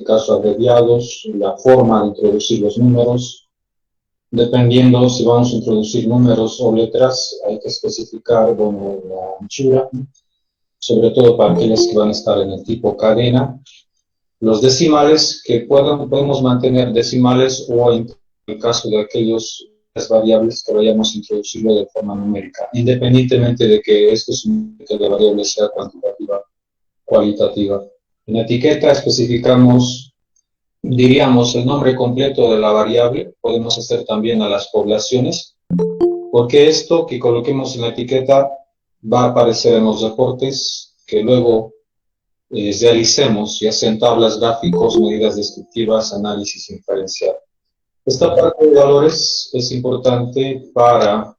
caso abreviados, la forma de introducir los números. Dependiendo si vamos a introducir números o letras, hay que especificar, bueno, la anchura, sobre todo para aquellas que van a estar en el tipo cadena. Los decimales, que podemos mantener decimales, o en el caso de aquellas variables que vayamos a introducirlo de forma numérica, independientemente de que esto signifique que la variable sea cuantitativa o cualitativa. En la etiqueta especificamos, diríamos, el nombre completo de la variable. Podemos hacer también a las poblaciones, porque esto que coloquemos en la etiqueta va a aparecer en los reportes que luego realicemos, ya sea en tablas, gráficos, medidas descriptivas, análisis inferencial. Esta parte de valores es importante para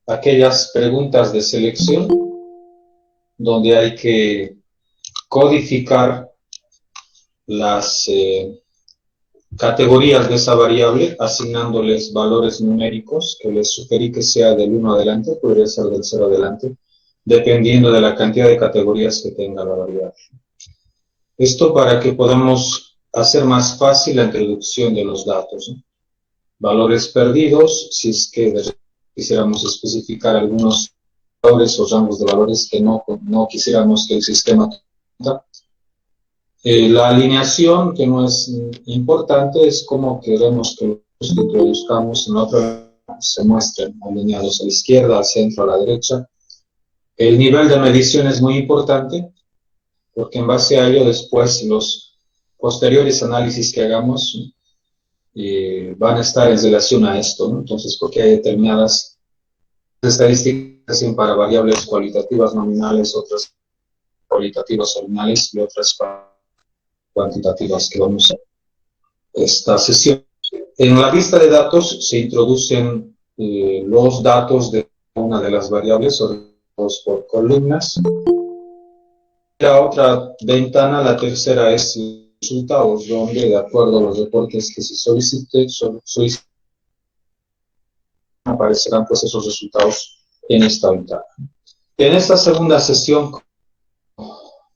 aquellas preguntas de selección donde hay que codificar las categorías de esa variable, asignándoles valores numéricos, que les sugerí que sea del 1 adelante, podría ser del 0 adelante, dependiendo de la cantidad de categorías que tenga la variable. Esto para que podamos hacer más fácil la introducción de los datos, ¿no? Valores perdidos, si es que quisiéramos especificar algunos valores o rangos de valores que no quisiéramos que el sistema tenga. La alineación, que no es importante, es como queremos que los que introduzcamos en otra se muestren alineados a la izquierda, al centro, a la derecha. El nivel de medición es muy importante, porque en base a ello después los posteriores análisis que hagamos van a estar en relación a esto, ¿no? Entonces, porque hay determinadas estadísticas para variables cualitativas nominales, otras cualitativas nominales y otras cuantitativas que vamos a esta sesión. En la lista de datos se introducen los datos de una de las variables ordenados por columnas. La otra ventana, la tercera, es resultados, donde de acuerdo a los reportes que se soliciten, aparecerán pues esos resultados en esta ventana. En esta segunda sesión,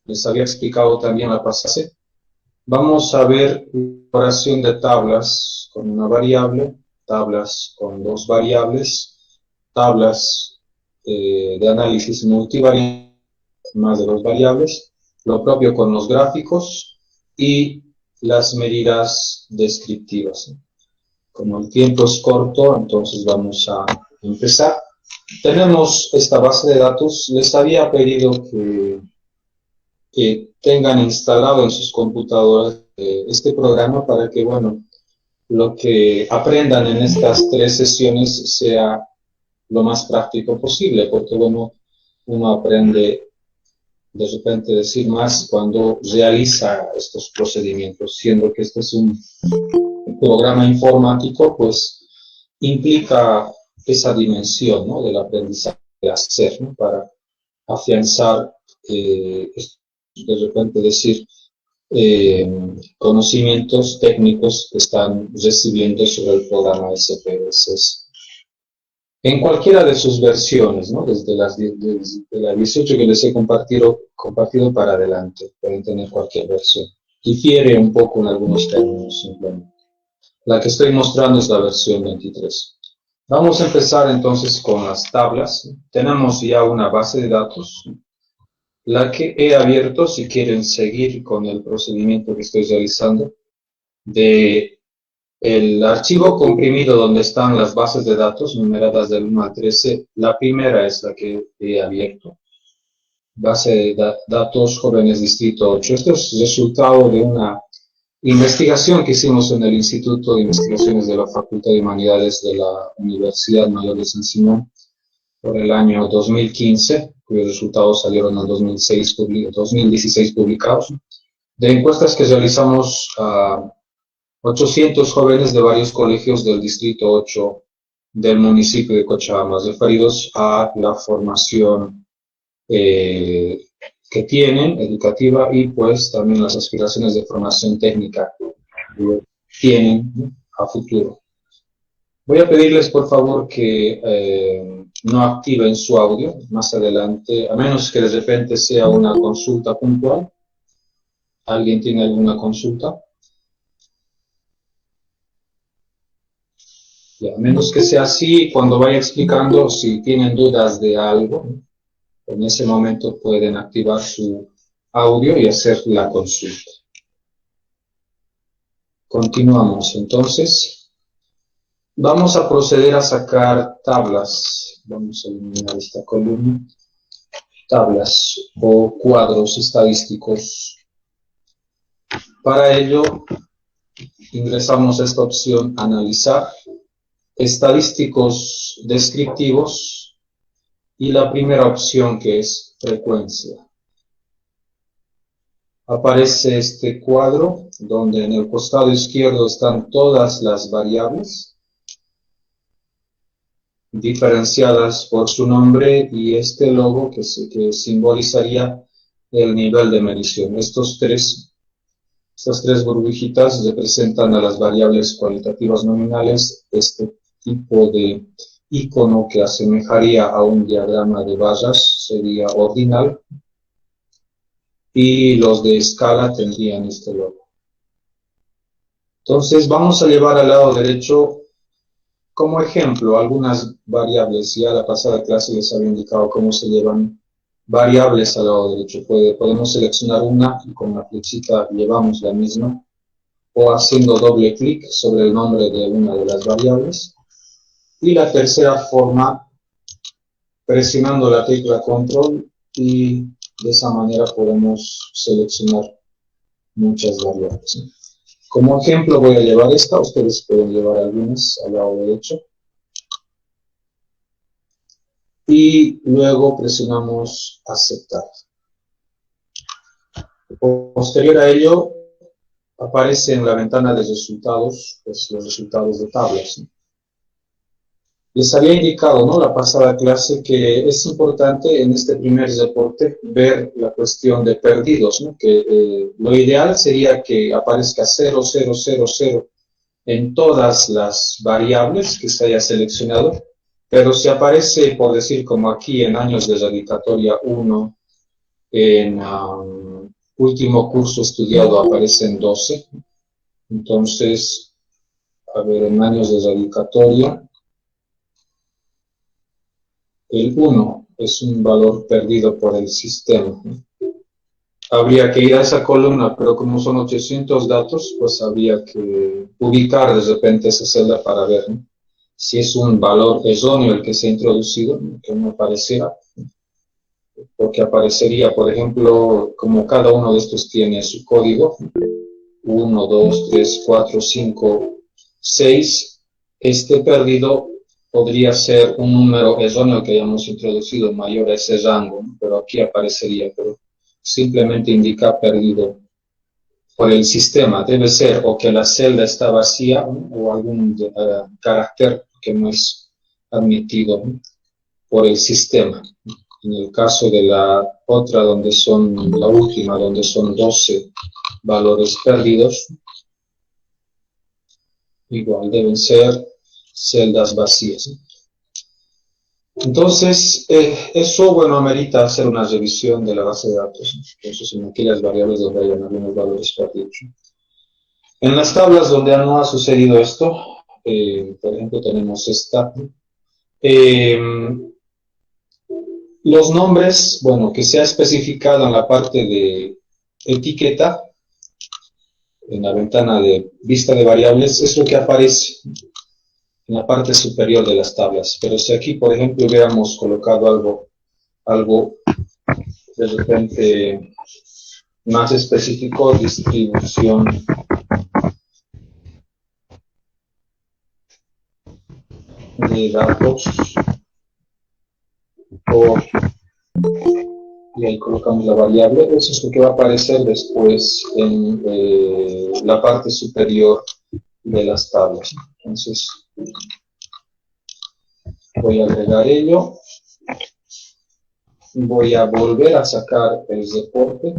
les había explicado también la pasada, vamos a ver operación de tablas con una variable, tablas con dos variables, tablas de análisis multivariable, más de dos variables, lo propio con los gráficos y las medidas descriptivas. Como el tiempo es corto, entonces vamos a empezar. Tenemos esta base de datos. Les había pedido que tengan instalado en sus computadoras este programa para que, bueno, lo que aprendan en estas 3 sesiones sea lo más práctico posible, porque, bueno, uno aprende de repente decir más cuando realiza estos procedimientos, siendo que este es un programa informático, pues implica esa dimensión, ¿no?, del aprendizaje de hacer, ¿no?, para afianzar, de repente decir, conocimientos técnicos que están recibiendo sobre el programa SPSS. En cualquiera de sus versiones, ¿no?, desde la 18 que les he compartido para adelante, pueden tener cualquier versión. Difiere un poco en algunos términos simplemente. La que estoy mostrando es la versión 23. Vamos a empezar entonces con las tablas. Tenemos ya una base de datos, la que he abierto, si quieren seguir con el procedimiento que estoy realizando, de el archivo comprimido donde están las bases de datos numeradas del 1 al 13, la primera es la que he abierto. Base de datos jóvenes distrito 8. Esto es resultado de una investigación que hicimos en el Instituto de Investigaciones de la Facultad de Humanidades de la Universidad Mayor de San Simón por el año 2015, cuyos resultados salieron en 2016 publicados, de encuestas que realizamos a 800 jóvenes de varios colegios del Distrito 8 del municipio de Cochabamba, referidos a la formación que tienen, educativa, y pues también las aspiraciones de formación técnica que tienen, ¿no?, a futuro. Voy a pedirles por favor que no activen su audio más adelante, a menos que de repente sea una consulta puntual. ¿Alguien tiene alguna consulta? Y a menos que sea así, cuando vaya explicando, si tienen dudas de algo, en ese momento pueden activar su audio y hacer la consulta. Continuamos entonces. Vamos a proceder a sacar tablas. Vamos a eliminar esta columna. Tablas o cuadros estadísticos. Para ello, ingresamos a esta opción Analizar, Estadísticos descriptivos y la primera opción que es Frecuencia. Aparece este cuadro donde en el costado izquierdo están todas las variables diferenciadas por su nombre y este logo que simbolizaría el nivel de medición. Estas tres burbujitas representan a las variables cualitativas nominales. Este tipo de icono que asemejaría a un diagrama de barras sería ordinal y los de escala tendrían este logo. Entonces vamos a llevar al lado derecho como ejemplo algunas variables. Ya la pasada clase les había indicado cómo se llevan variables al lado derecho. Podemos seleccionar una y con la flechita llevamos la misma, o haciendo doble clic sobre el nombre de una de las variables. Y la tercera forma, presionando la tecla control, y de esa manera podemos seleccionar muchas variables. Como ejemplo voy a llevar esta, ustedes pueden llevar algunas al lado derecho. Y luego presionamos aceptar. Posterior a ello, aparece en la ventana de resultados, pues los resultados de tablas. Les había indicado, ¿no?, la pasada clase que es importante en este primer reporte ver la cuestión de perdidos, ¿no? Que lo ideal sería que aparezca 0, 0, 0, 0 en todas las variables que se haya seleccionado, pero si aparece, por decir, como aquí en años de radicatoria 1, en último curso estudiado aparecen 12, entonces, a ver, en años de radicatoria, el 1 es un valor perdido por el sistema. Habría que ir a esa columna, pero como son 800 datos, pues habría que ubicar de repente esa celda para ver, ¿no?, si es un valor erróneo el que se ha introducido, ¿no?, que no apareciera, porque aparecería, por ejemplo, como cada uno de estos tiene su código, 1, 2, 3, 4, 5, 6, este perdido podría ser un número erróneo que hayamos introducido mayor a ese rango, ¿no?, pero aquí aparecería, pero simplemente indica perdido por el sistema. Debe ser o que la celda está vacía, ¿no?, o algún carácter que no es admitido, ¿no?, por el sistema. En el caso de la otra, la última, donde son 12 valores perdidos, igual deben ser celdas vacías. Entonces, eso, bueno, amerita hacer una revisión de la base de datos. Entonces, en aquellas variables donde hayan algunos valores perdidos. En las tablas donde no ha sucedido esto, por ejemplo, tenemos esta. Los nombres, bueno, que se ha especificado en la parte de etiqueta, en la ventana de vista de variables, es lo que aparece en la parte superior de las tablas. Pero si aquí, por ejemplo, hubiéramos colocado algo de repente más específico, distribución de datos, y ahí colocamos la variable, eso es lo que va a aparecer después en la parte superior de las tablas. Entonces, voy a agregar ello, voy a volver a sacar el reporte.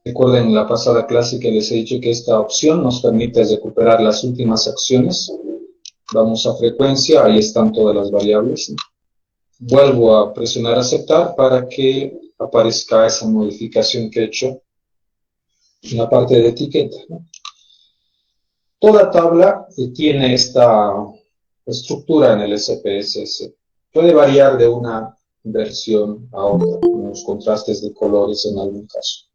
Recuerden en la pasada clase que les he dicho que esta opción nos permite recuperar las últimas acciones. Vamos a frecuencia, ahí están todas las variables. Vuelvo a presionar aceptar para que aparezca esa modificación que he hecho en la parte de etiqueta, ¿no? Toda tabla tiene esta estructura en el SPSS. Puede variar de una versión a otra, unos contrastes de colores en algún caso.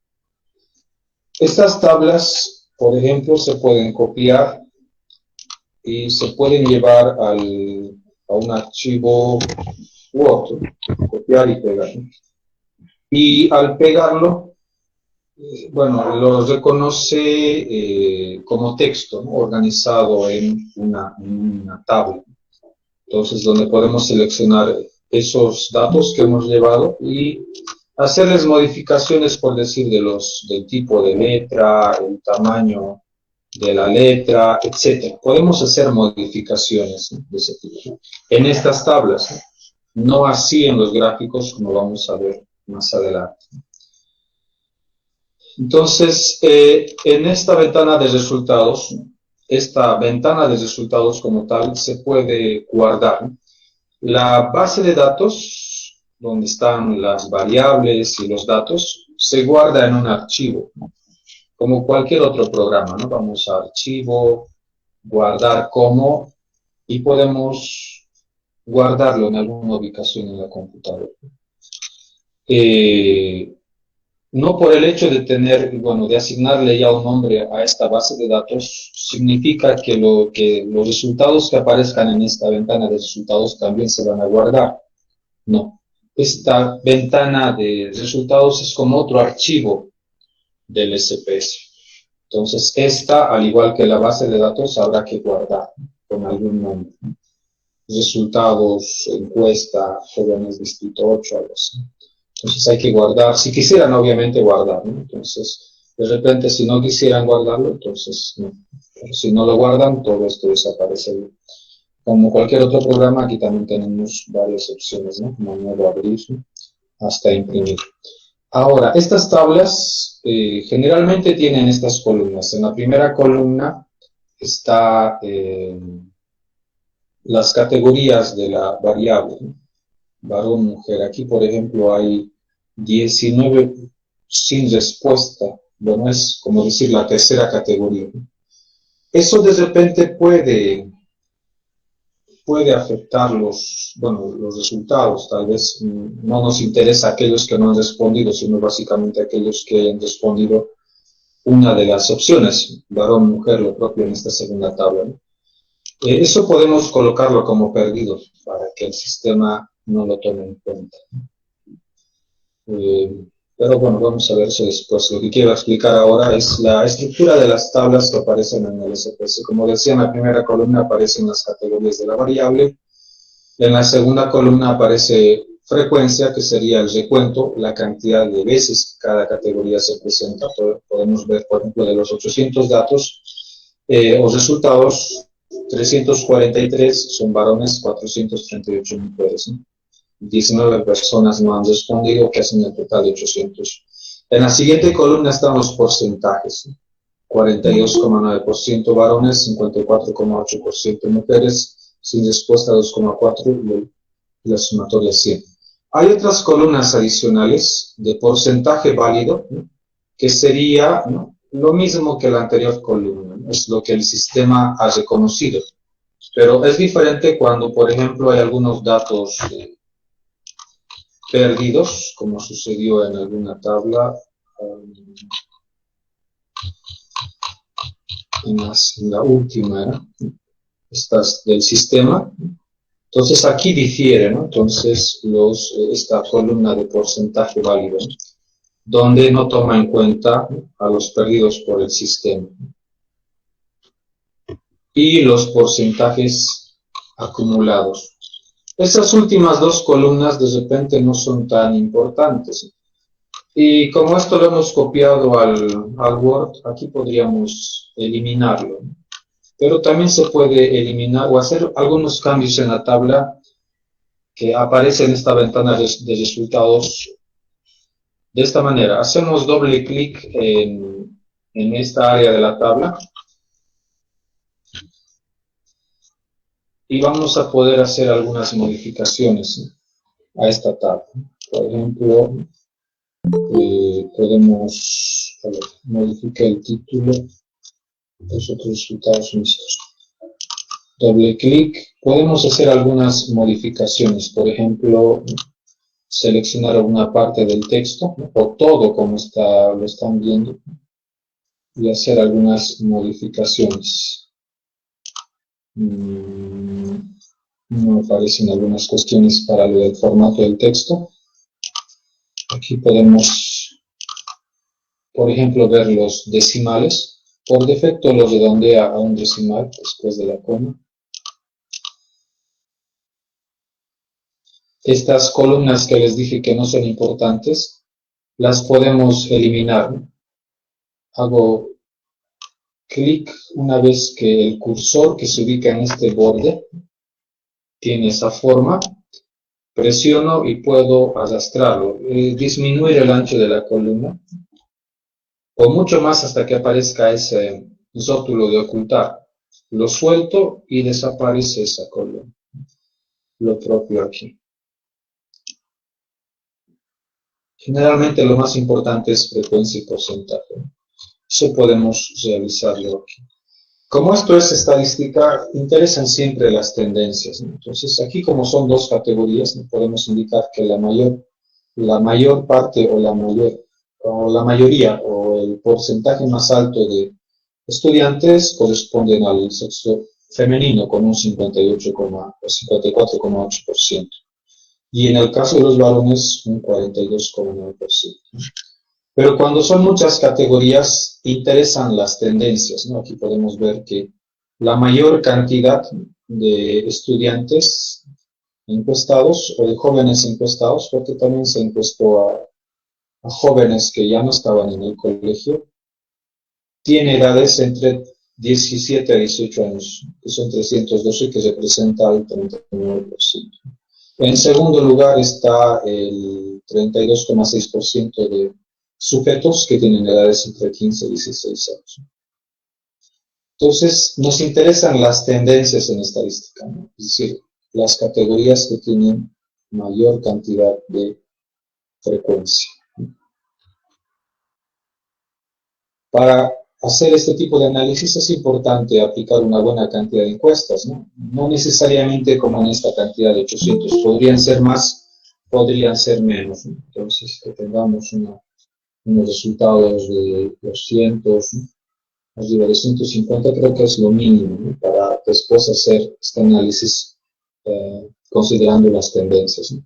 Estas tablas, por ejemplo, se pueden copiar y se pueden llevar a un archivo Word, copiar y pegar. Y al pegarlo, bueno, lo reconoce como texto, ¿no? Organizado en una tabla. Entonces, donde podemos seleccionar esos datos que hemos llevado y hacerles modificaciones, por decir, del tipo de letra, el tamaño de la letra, etcétera. Podemos hacer modificaciones, ¿no?, de ese tipo en estas tablas, ¿no? No así en los gráficos, como vamos a ver más adelante. Entonces, en esta ventana de resultados como tal se puede guardar la base de datos, donde están las variables y los datos, se guarda en un archivo, ¿no?, como cualquier otro programa, ¿no? Vamos a archivo, guardar como, y podemos guardarlo en alguna ubicación en la computadora. No por el hecho de de asignarle ya un nombre a esta base de datos, significa que los resultados que aparezcan en esta ventana de resultados también se van a guardar. No. Esta ventana de resultados es como otro archivo del SPS. Entonces, esta, al igual que la base de datos, habrá que guardar con algún nombre. Resultados, encuesta, jóvenes distrito 8, algo así. Entonces hay que guardar, si quisieran obviamente guardar, ¿no? Entonces, de repente si no quisieran guardarlo, entonces no. Pero si no lo guardan, todo esto desaparece. Como cualquier otro programa, aquí también tenemos varias opciones, ¿no? Como nuevo abrir, ¿no?, hasta imprimir. Ahora, estas tablas generalmente tienen estas columnas. En la primera columna está las categorías de la variable, ¿no?, varón, mujer. Aquí, por ejemplo, hay 19 sin respuesta. Bueno, es como decir la tercera categoría, ¿no? Eso de repente puede afectar los resultados. Tal vez no nos interesa aquellos que no han respondido, sino básicamente aquellos que han respondido una de las opciones, varón, mujer, lo propio en esta segunda tabla, ¿no? Eso podemos colocarlo como perdido para que el sistema no lo tome en cuenta. Pero bueno, vamos a ver eso después. Lo que quiero explicar ahora es la estructura de las tablas que aparecen en el SPS. Como decía, en la primera columna aparecen las categorías de la variable. En la segunda columna aparece frecuencia, que sería el recuento, la cantidad de veces que cada categoría se presenta. Podemos ver, por ejemplo, de los 800 datos o resultados, 343 son varones, 438 mujeres, ¿no? 19 personas no han respondido, que hacen el total de 800. En la siguiente columna están los porcentajes, ¿no? 42,9% varones, 54,8% mujeres, sin respuesta 2,4%, y la sumatoria 100. Hay otras columnas adicionales de porcentaje válido, ¿no?, que sería, ¿no?, lo mismo que la anterior columna, ¿no?, es lo que el sistema ha reconocido. Pero es diferente cuando, por ejemplo, hay algunos datos perdidos, como sucedió en alguna tabla, en la última, ¿no?, estas del sistema. Entonces aquí difiere, ¿no?, entonces esta columna de porcentaje válido, ¿no?, donde no toma en cuenta a los perdidos por el sistema. Y los porcentajes acumulados. Esas últimas dos columnas de repente no son tan importantes. Y como esto lo hemos copiado al Word, aquí podríamos eliminarlo. Pero también se puede eliminar o hacer algunos cambios en la tabla que aparece en esta ventana de resultados. De esta manera, hacemos doble clic en esta área de la tabla y vamos a poder hacer algunas modificaciones a esta tabla. Por ejemplo, podemos A ver, modifica el título, los otros resultados mixtos. Doble clic. Podemos hacer algunas modificaciones, por ejemplo, seleccionar alguna parte del texto, ¿no? O todo como lo están viendo, y hacer algunas modificaciones. No aparecen algunas cuestiones para lo del formato del texto. Aquí podemos, por ejemplo, ver los decimales. Por defecto lo redondea a un decimal después de la coma. Estas columnas que les dije que no son importantes, las podemos eliminar, ¿no? Hago clic una vez que el cursor que se ubica en este borde tiene esa forma, presiono y puedo arrastrarlo, disminuir el ancho de la columna, o mucho más hasta que aparezca ese rótulo de ocultar. Lo suelto y desaparece esa columna. Lo propio aquí. Generalmente lo más importante es frecuencia y porcentaje. Eso podemos realizarlo aquí. Como esto es estadística, interesan siempre las tendencias, ¿no? Entonces, aquí como son dos categorías, ¿no? Podemos indicar que la mayor parte o la mayoría o el porcentaje más alto de estudiantes corresponden al sexo femenino con un 54,8%. Y en el caso de los varones, un 42,9%. Pero cuando son muchas categorías, interesan las tendencias, ¿no? Aquí podemos ver que la mayor cantidad de estudiantes encuestados o de jóvenes encuestados, porque también se encuestó a jóvenes que ya no estaban en el colegio, tiene edades entre 17 a 18 años, que son 312 y que representa el 39%. En segundo lugar está el 32,6% de sujetos que tienen edades entre 15 y 16 años. Entonces, nos interesan las tendencias en estadística, ¿no? Es decir, las categorías que tienen mayor cantidad de frecuencia. Para hacer este tipo de análisis es importante aplicar una buena cantidad de encuestas, ¿no? No necesariamente como en esta cantidad de 800, podrían ser más, podrían ser menos, ¿no? Entonces, que tengamos unos resultados de 200, ¿no? Arriba de 150 creo que es lo mínimo, ¿no? Para después hacer este análisis considerando las tendencias, ¿no?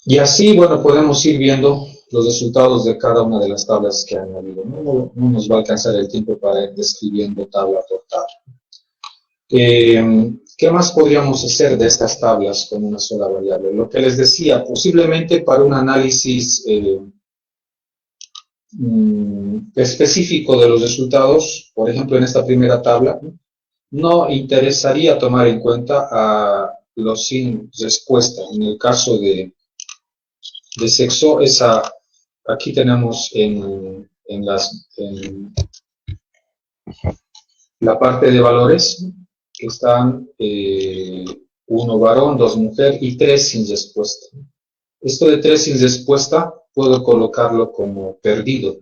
Y así, bueno, podemos ir viendo los resultados de cada una de las tablas que han habido. No nos va a alcanzar el tiempo para ir describiendo tabla por tabla. ¿Qué más podríamos hacer de estas tablas con una sola variable? Lo que les decía, posiblemente para un análisis específico de los resultados, por ejemplo en esta primera tabla, no interesaría tomar en cuenta a los sin respuesta. En el caso de sexo, aquí tenemos en la parte de valores que están 1 varón, 2 mujer y 3 sin respuesta. Esto de 3 sin respuesta puedo colocarlo como perdido.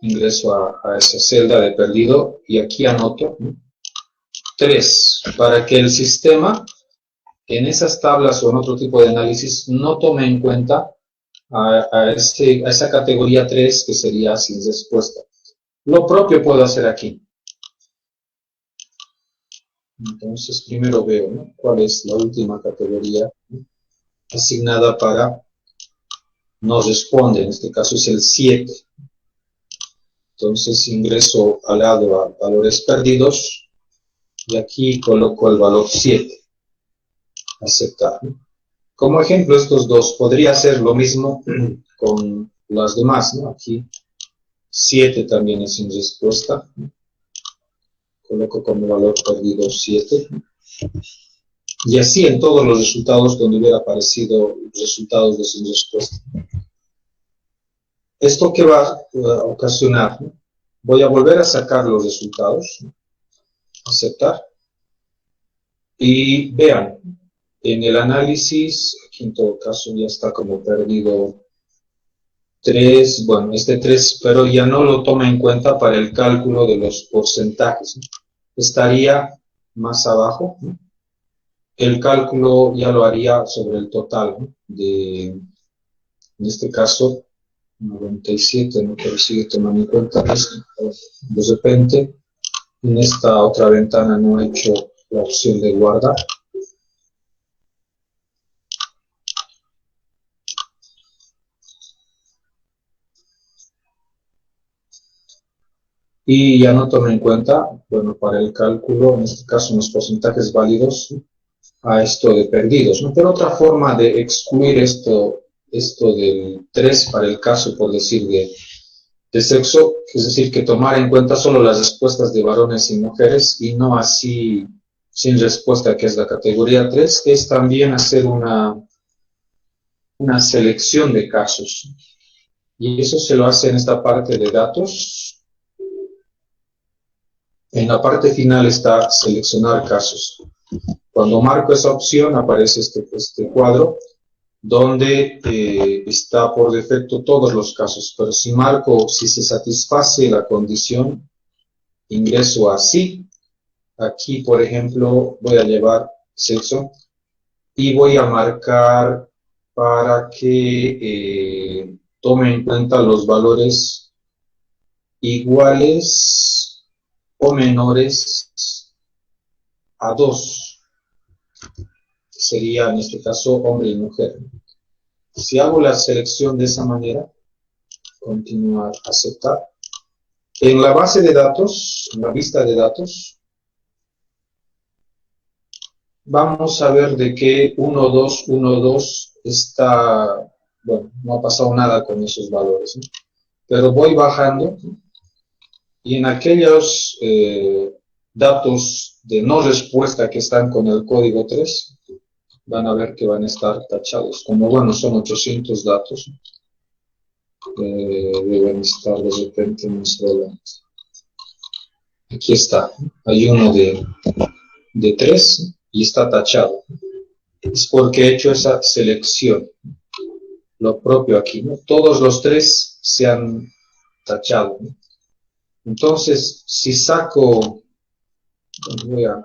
Ingreso a esa celda de perdido y aquí anoto 3 para que el sistema en esas tablas o en otro tipo de análisis no tome en cuenta a esa categoría 3 que sería sin respuesta. Lo propio puedo hacer aquí. Entonces primero veo, ¿no?, cuál es la última categoría, ¿no?, asignada para no responde. En este caso es el 7. Entonces ingreso al lado a valores perdidos y aquí coloco el valor 7. Aceptar, ¿no? Como ejemplo, estos dos, podría hacer lo mismo con las demás, ¿no? Aquí 7 también es sin respuesta, ¿no? Coloco como valor perdido 7. Y así en todos los resultados donde hubiera aparecido resultados de sin respuesta. ¿Esto qué va a ocasionar? ¿No? Voy a volver a sacar los resultados, ¿no? Aceptar. Y vean, en el análisis, aquí en todo caso ya está como perdido 3, bueno, este 3, pero ya no lo toma en cuenta para el cálculo de los porcentajes, ¿no? Estaría más abajo, ¿no? El cálculo ya lo haría sobre el total, ¿no? En este caso, 97, ¿no? Pero sigue tomando en cuenta esto. De repente, en esta otra ventana no he hecho la opción de guardar. Y ya no tomé en cuenta, bueno, para el cálculo, en este caso, los porcentajes válidos a esto de perdidos, ¿no? Pero otra forma de excluir esto del 3 para el caso, por decir, de sexo, es decir, que tomar en cuenta solo las respuestas de varones y mujeres y no así sin respuesta, que es la categoría 3, es también hacer una selección de casos. Y eso se lo hace en esta parte de datos. En la parte final está seleccionar casos. Cuando marco esa opción aparece este cuadro donde está por defecto todos los casos, pero si marco, si se satisface la condición, ingreso a sí. Aquí, por ejemplo, voy a llevar sexo y voy a marcar para que tome en cuenta los valores iguales o menores a 2, que sería en este caso hombre y mujer. Si hago la selección de esa manera, continuar, aceptar. En la base de datos, en la vista de datos, vamos a ver de que 1, 2, 1, 2 está, bueno, no ha pasado nada con esos valores, ¿no? Pero voy bajando y en aquellos datos de no respuesta que están con el código 3, van a ver que van a estar tachados. Como bueno, son 800 datos, deben estar de repente más adelante. Aquí está, hay uno de 3 y está tachado. Es porque he hecho esa selección. Lo propio aquí, ¿no? Todos los 3 se han tachado, ¿no? Entonces, si saco, voy a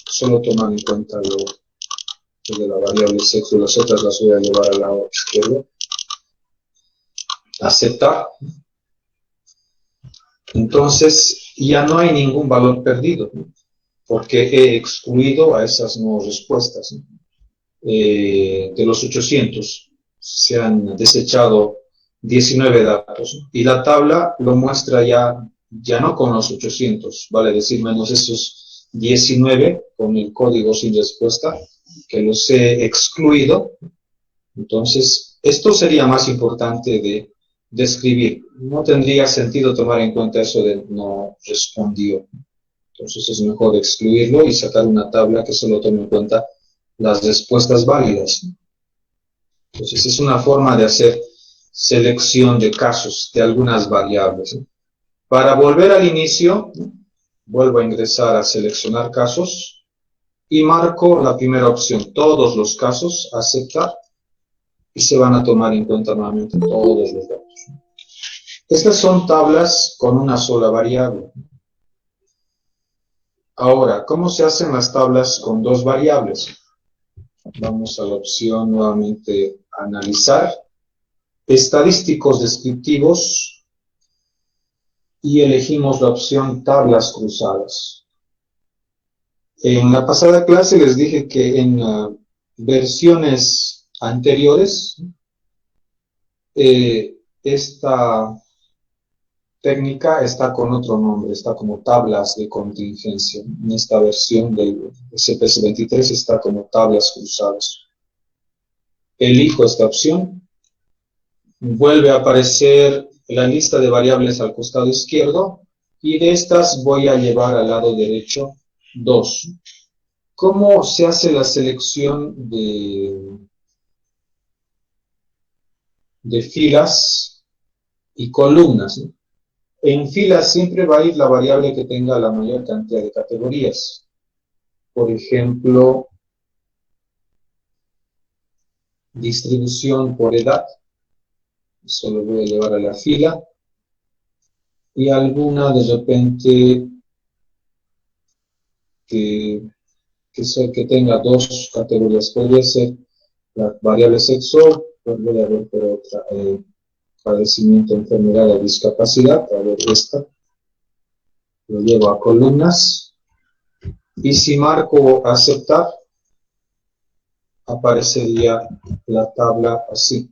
solo tomar en cuenta lo de la variable sexo, las otras las voy a llevar al lado izquierdo. Aceptar. Entonces, ya no hay ningún valor perdido, ¿no? Porque he excluido a esas no respuestas, ¿no? De los 800 se han desechado 19 datos, ¿no? Y la tabla lo muestra ya no con los 800, vale decir menos esos 19 con el código sin respuesta, que los he excluido. Entonces, esto sería más importante de escribir. No tendría sentido tomar en cuenta eso de no respondió. Entonces es mejor excluirlo y sacar una tabla que solo tome en cuenta las respuestas válidas. Entonces es una forma de hacer selección de casos de algunas variables. Para volver al inicio, vuelvo a ingresar a seleccionar casos y marco la primera opción, todos los casos, aceptar, y se van a tomar en cuenta nuevamente todos los datos. Estas son tablas con una sola variable. Ahora, ¿cómo se hacen las tablas con dos variables? Vamos a la opción nuevamente analizar, estadísticos descriptivos, y elegimos la opción tablas cruzadas. En la pasada clase les dije que en versiones anteriores esta técnica está con otro nombre, está como tablas de contingencia. En esta versión del SPS23 está como tablas cruzadas. Elijo esta opción, vuelve a aparecer la lista de variables al costado izquierdo y de estas voy a llevar al lado derecho 2. ¿Cómo se hace la selección de filas y columnas, ¿no? En filas siempre va a ir la variable que tenga la mayor cantidad de categorías. Por ejemplo, distribución por edad. Eso lo voy a llevar a la fila. Y alguna de repente que tenga dos categorías. Podría ser la variable sexo, podría haber por otra, padecimiento, enfermedad o discapacidad. A ver, esta lo llevo a columnas. Y si marco aceptar, aparecería la tabla así.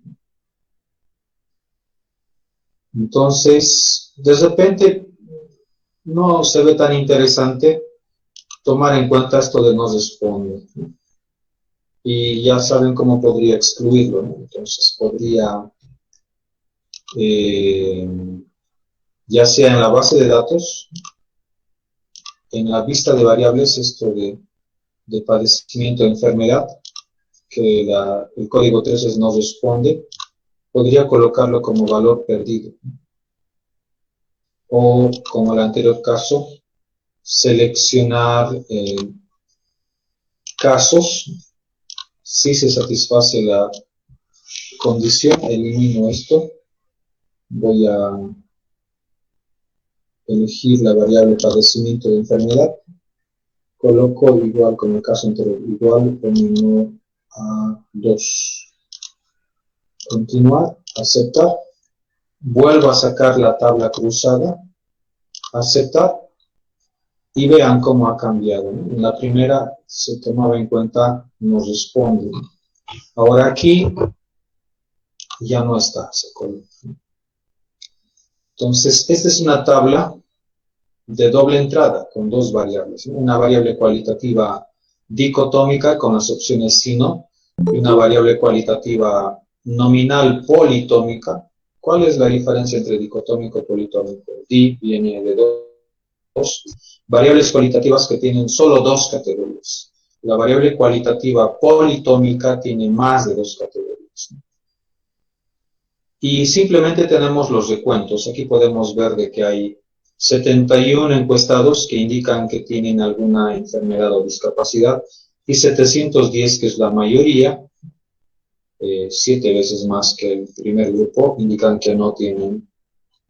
Entonces, de repente, no se ve tan interesante tomar en cuenta esto de no responde, ¿no? Y ya saben cómo podría excluirlo, ¿no? Entonces, podría, eh, ya sea en la base de datos, en la vista de variables, esto de padecimiento de enfermedad, que el código 13 no responde, podría colocarlo como valor perdido. O, como el anterior caso, seleccionar casos. Si se satisface la condición, elimino esto. Voy a elegir la variable padecimiento de enfermedad. Coloco igual como el caso anterior, igual menor a 2. Continuar, aceptar. Vuelvo a sacar la tabla cruzada, aceptar. Y vean cómo ha cambiado, ¿no? En la primera se tomaba en cuenta no responde. Ahora aquí ya no está, se coloca. Entonces, esta es una tabla de doble entrada con dos variables, ¿no? Una variable cualitativa dicotómica con las opciones sí, no, y una variable cualitativa nominal politómica. ¿Cuál es la diferencia entre dicotómico y politómico? Di viene de dos variables cualitativas que tienen solo dos categorías. La variable cualitativa politómica tiene más de dos categorías. Y simplemente tenemos los recuentos. Aquí podemos ver de que hay 71 encuestados que indican que tienen alguna enfermedad o discapacidad y 710, que es la mayoría, 7 veces más que el primer grupo, indican que no tienen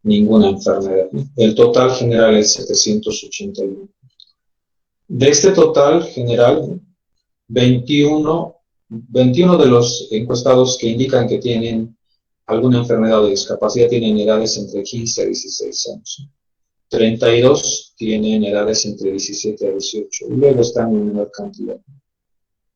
ninguna enfermedad. El total general es 781. De este total general, 21 de los encuestados que indican que tienen alguna enfermedad o discapacidad tienen edades entre 15 a 16 años. 32 tienen edades entre 17 a 18 y luego están en menor cantidad.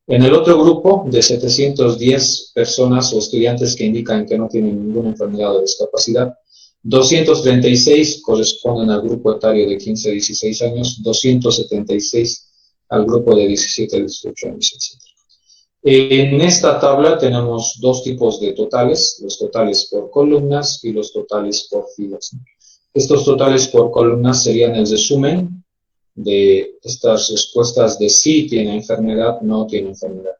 En el otro grupo, de 710 personas o estudiantes que indican que no tienen ninguna enfermedad o discapacidad, 236 corresponden al grupo etario de 15 a 16 años, 276 al grupo de 17 a 18 años, etc. En esta tabla tenemos dos tipos de totales, los totales por columnas y los totales por filas. Estos totales por columnas serían el resumen de estas respuestas de sí tiene enfermedad, no tiene enfermedad.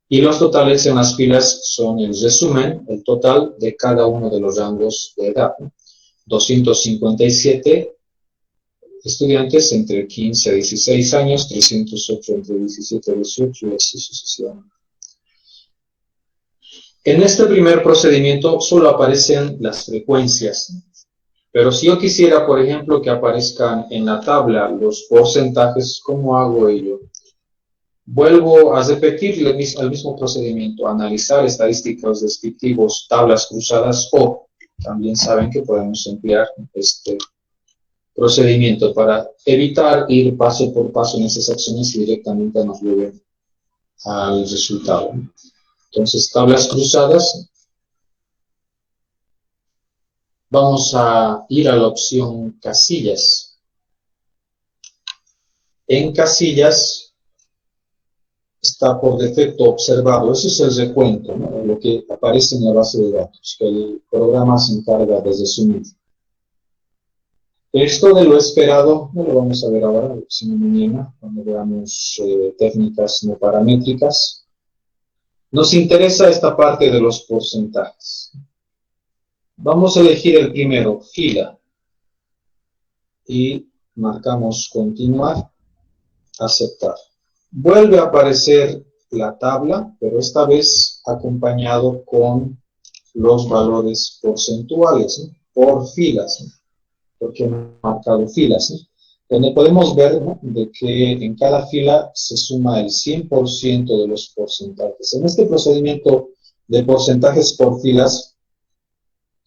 Y los totales en las filas son el resumen, el total de cada uno de los rangos de edad. 257 estudiantes entre 15 a 16 años, 308 entre 17 a 18 y así sucesivamente. En este primer procedimiento solo aparecen las frecuencias, pero si yo quisiera, por ejemplo, que aparezcan en la tabla los porcentajes, ¿cómo hago ello? Vuelvo a repetir el mismo procedimiento, analizar estadísticos descriptivos, tablas cruzadas, o también saben que podemos emplear este procedimiento para evitar ir paso por paso en esas acciones y directamente nos lleven al resultado. Entonces, tablas cruzadas, vamos a ir a la opción casillas. En casillas está por defecto observado, eso es el recuento, ¿no? Lo que aparece en la base de datos, que el programa se encarga de resumir. Esto de lo esperado no lo vamos a ver ahora, sino mañana, cuando veamos técnicas no paramétricas. Nos interesa esta parte de los porcentajes. Vamos a elegir el primero, fila, y marcamos continuar, aceptar. Vuelve a aparecer la tabla, pero esta vez acompañado con los valores porcentuales, ¿no? Por filas, ¿no? Porque he marcado filas, ¿no? Donde podemos ver, ¿no?, de que en cada fila se suma el 100% de los porcentajes. En este procedimiento de porcentajes por filas,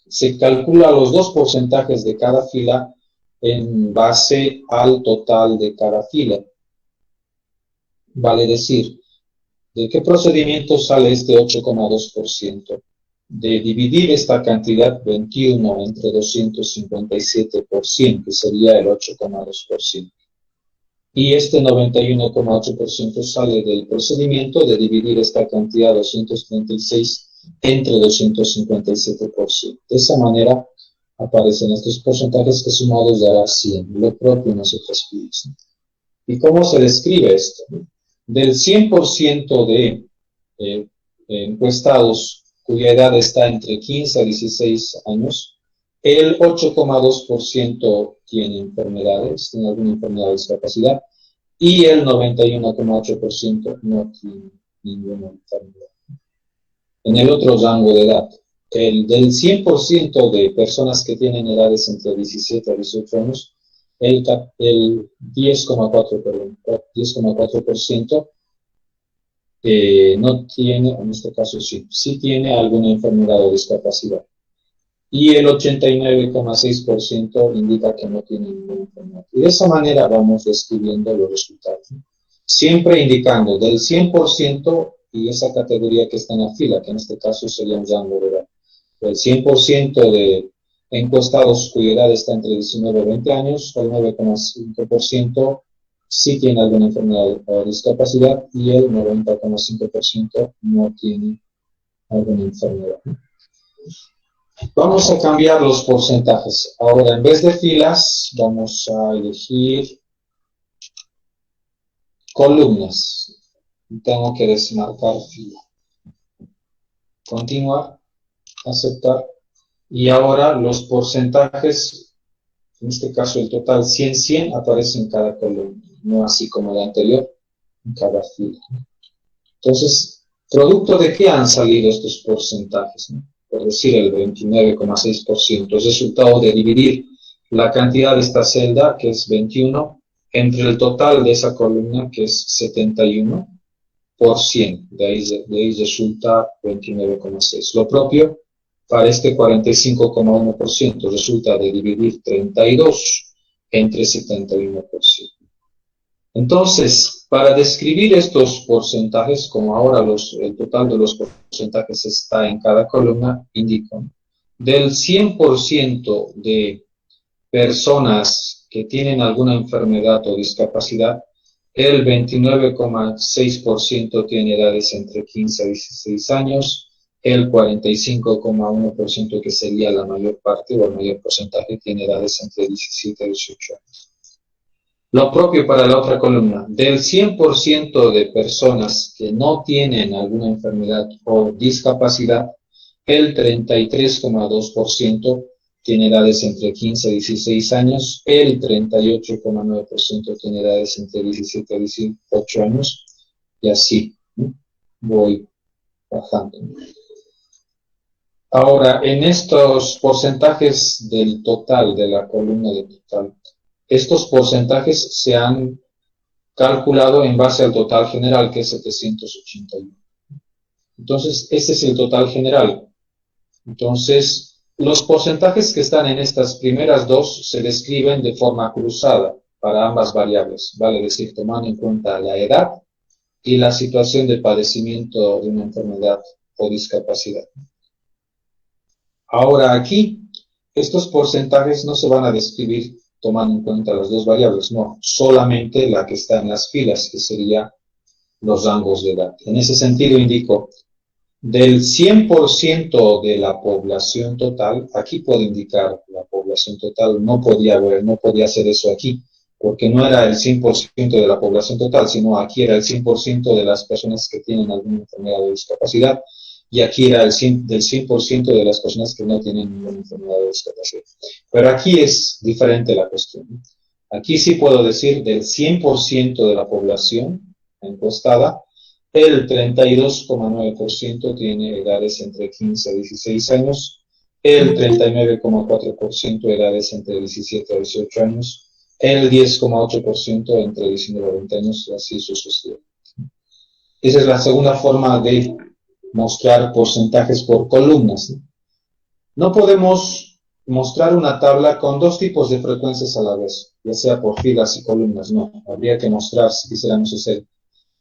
se calcula los dos porcentajes de cada fila en base al total de cada fila. Vale decir, ¿de qué procedimiento sale este 8,2%? De dividir esta cantidad 21 entre 257 por 100, que sería el 8,2%. Y este 91,8% sale del procedimiento de dividir esta cantidad 236 entre 257 por 100. De esa manera aparecen estos porcentajes que sumados dará 100, lo propio en las otras filas. ¿Y cómo se describe esto? Del 100% de encuestados cuya edad está entre 15 a 16 años, el 8,2% tiene enfermedades, tiene alguna enfermedad o discapacidad, y el 91,8% no tiene ninguna enfermedad. En el otro rango de edad, el del 100% de personas que tienen edades entre 17 a 18 años, el 10,4% no tiene, en este caso sí tiene alguna enfermedad o discapacidad. Y el 89,6% indica que no tiene ninguna enfermedad. Y de esa manera vamos describiendo los resultados, ¿no? Siempre indicando del 100% y esa categoría que está en la fila, que en este caso sería un rango de edad. El 100% de encuestados cuya edad está entre 19 y 20 años, el 9,5% sí tiene alguna enfermedad o discapacidad y el 90,5% no tiene alguna enfermedad. Vamos a cambiar los porcentajes. Ahora, en vez de filas, vamos a elegir columnas. Tengo que desmarcar fila. Continuar, aceptar. Y ahora los porcentajes, en este caso el total 100, aparece en cada columna, no así como la anterior, en cada fila. Entonces, ¿producto de qué han salido estos porcentajes, ¿no? Por decir, el 29,6%, es resultado de dividir la cantidad de esta celda, que es 21, entre el total de esa columna, que es 71, por 100. De ahí resulta 29,6. Lo propio para este 45,1%, resulta de dividir 32 entre 71%. Entonces, para describir estos porcentajes, como ahora el total de los porcentajes está en cada columna, indico, del 100% de personas que tienen alguna enfermedad o discapacidad, el 29,6% tiene edades entre 15 a 16 años, el 45,1%, que sería la mayor parte o el mayor porcentaje, tiene edades entre 17 a 18 años. Lo propio para la otra columna, del 100% de personas que no tienen alguna enfermedad o discapacidad, el 33,2% tiene edades entre 15 a 16 años, el 38,9% tiene edades entre 17 a 18 años, y así, ¿no?, voy bajando. Ahora, en estos porcentajes del total, de la columna de total, estos porcentajes se han calculado en base al total general, que es 781. Entonces, este es el total general. Entonces, los porcentajes que están en estas primeras dos se describen de forma cruzada para ambas variables, vale decir, tomando en cuenta la edad y la situación de padecimiento de una enfermedad o discapacidad. Ahora aquí, estos porcentajes no se van a describir tomando en cuenta las dos variables, no, solamente la que está en las filas, que sería los rangos de edad. En ese sentido indico, del 100% de la población total, aquí puedo indicar la población total, no podía hacer eso aquí, porque no era el 100% de la población total, sino aquí era el 100% de las personas que tienen alguna enfermedad o discapacidad, y aquí era del 100% de las personas que no tienen ninguna enfermedad o discapacidad. Pero aquí es diferente la cuestión. Aquí sí puedo decir del 100% de la población encuestada, El 32,9% tiene edades entre 15 a 16 años, el 39,4% edades entre 17 a 18 años, el 10,8% entre 19 a 20 años, y así sucesivamente. Esa es la segunda forma de mostrar porcentajes por columnas. No podemos mostrar una tabla con dos tipos de frecuencias a la vez, ya sea por filas y columnas, no. Habría que mostrar, si quisiéramos hacer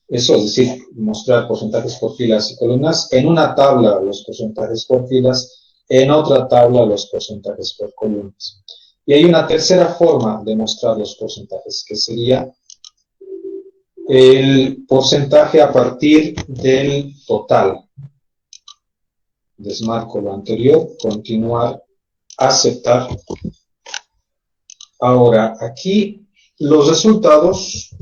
eso, es decir, mostrar porcentajes por filas y columnas, en una tabla los porcentajes por filas, en otra tabla los porcentajes por columnas. Y hay una tercera forma de mostrar los porcentajes, que sería el porcentaje a partir del total. Desmarco lo anterior, continuar, aceptar. Ahora, aquí los resultados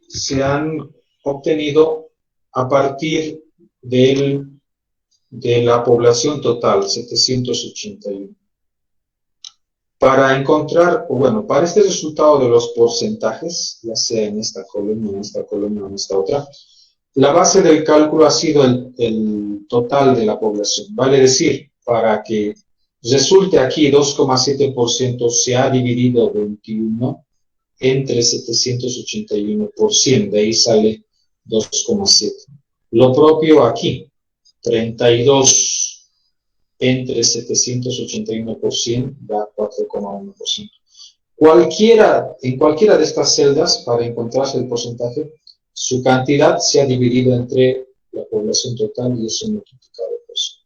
se han obtenido a partir de la población total, 781. Para encontrar, bueno, para este resultado de los porcentajes, ya sea en esta columna, o en esta otra, la base del cálculo ha sido el total de la población. Vale decir, para que resulte aquí 2,7% se ha dividido 21 entre 781 por 100, de ahí sale 2,7. Lo propio aquí, 32 entre 781 por 100 da 4,1%. En cualquiera de estas celdas, para encontrarse el porcentaje, su cantidad se ha dividido entre la población total y eso multiplicado por 100.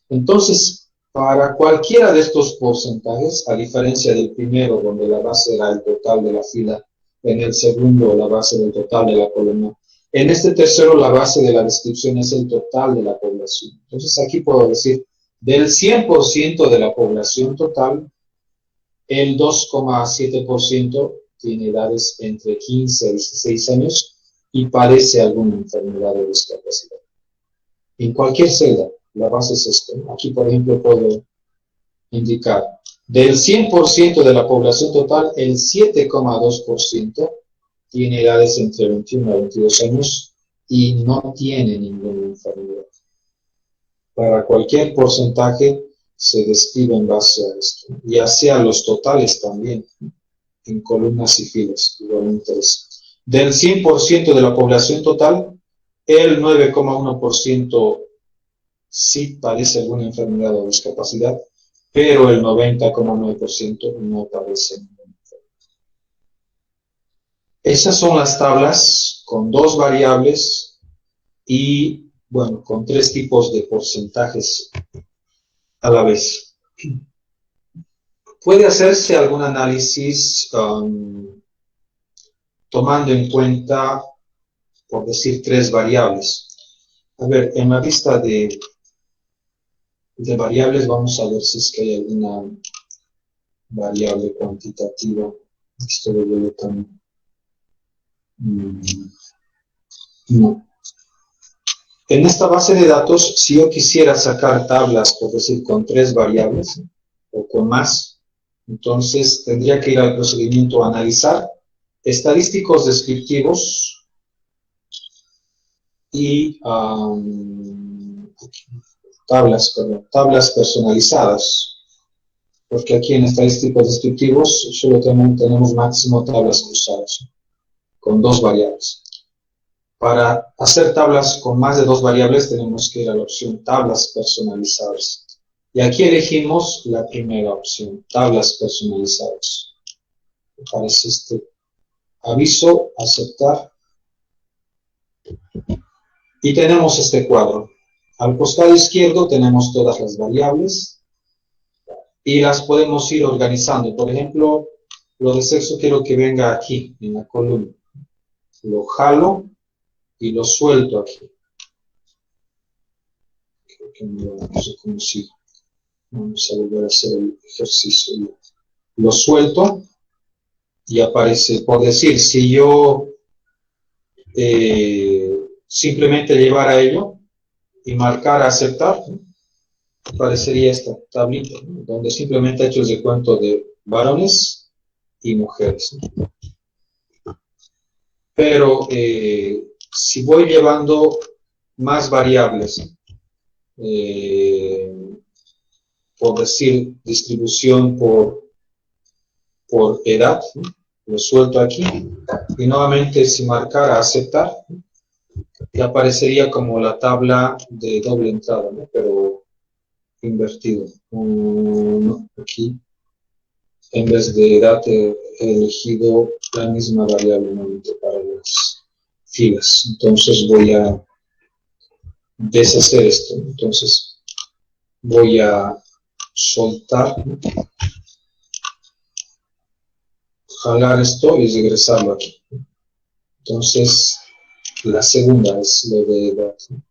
Entonces, para cualquiera de estos porcentajes, a diferencia del primero, donde la base era el total de la fila, en el segundo, la base del total de la columna, en este tercero, la base de la descripción es el total de la población. Entonces, aquí puedo decir, del 100% de la población total, el 2,7% tiene edades entre 15 y 16 años y padece alguna enfermedad o discapacidad. En cualquier celda, la base es esto. Aquí, por ejemplo, puedo indicar, del 100% de la población total, el 7,2% tiene edades entre 21 a 22 años y no tiene ninguna enfermedad. Para cualquier porcentaje se describe en base a esto, ya sea los totales también, en columnas y filas, igualmente es. Del 100% de la población total, el 9,1% sí padece alguna enfermedad o discapacidad, pero el 90,9% no padece ninguna enfermedad. Esas son las tablas con dos variables y, bueno, con tres tipos de porcentajes a la vez. Puede hacerse algún análisis tomando en cuenta, por decir, tres variables. A ver, en la lista de variables vamos a ver si es que hay alguna variable cuantitativa. Esto lo veo también. No. En esta base de datos, si yo quisiera sacar tablas, por decir, con tres variables o con más, entonces tendría que ir al procedimiento analizar estadísticos descriptivos y tablas personalizadas, porque aquí en estadísticos descriptivos solo tenemos máximo tablas cruzadas, con dos variables. Para hacer tablas con más de dos variables tenemos que ir a la opción tablas personalizadas. Y aquí elegimos la primera opción, tablas personalizadas. Aparece este aviso, aceptar. Y tenemos este cuadro. Al costado izquierdo tenemos todas las variables y las podemos ir organizando. Por ejemplo, lo de sexo quiero que venga aquí, en la columna. Lo jalo y lo suelto aquí. Creo que no sé cómo sigue. Vamos a volver a hacer el ejercicio. Lo suelto y aparece, por decir, si yo simplemente llevara ello y marcar aceptar, aparecería esta tablita, ¿no? Donde simplemente he hecho el recuento de varones y mujeres, ¿no? Pero si voy llevando más variables, por decir distribución por edad, ¿no? Lo suelto aquí y nuevamente si marcara aceptar, y aparecería como la tabla de doble entrada, ¿no? Pero invertido. No, aquí en vez de edad he elegido la misma variable nuevamente para las filas. Entonces voy a deshacer esto. Entonces voy a soltar, ¿no? Jalar esto y regresarlo aquí. Entonces la segunda es lo de edad, ¿no?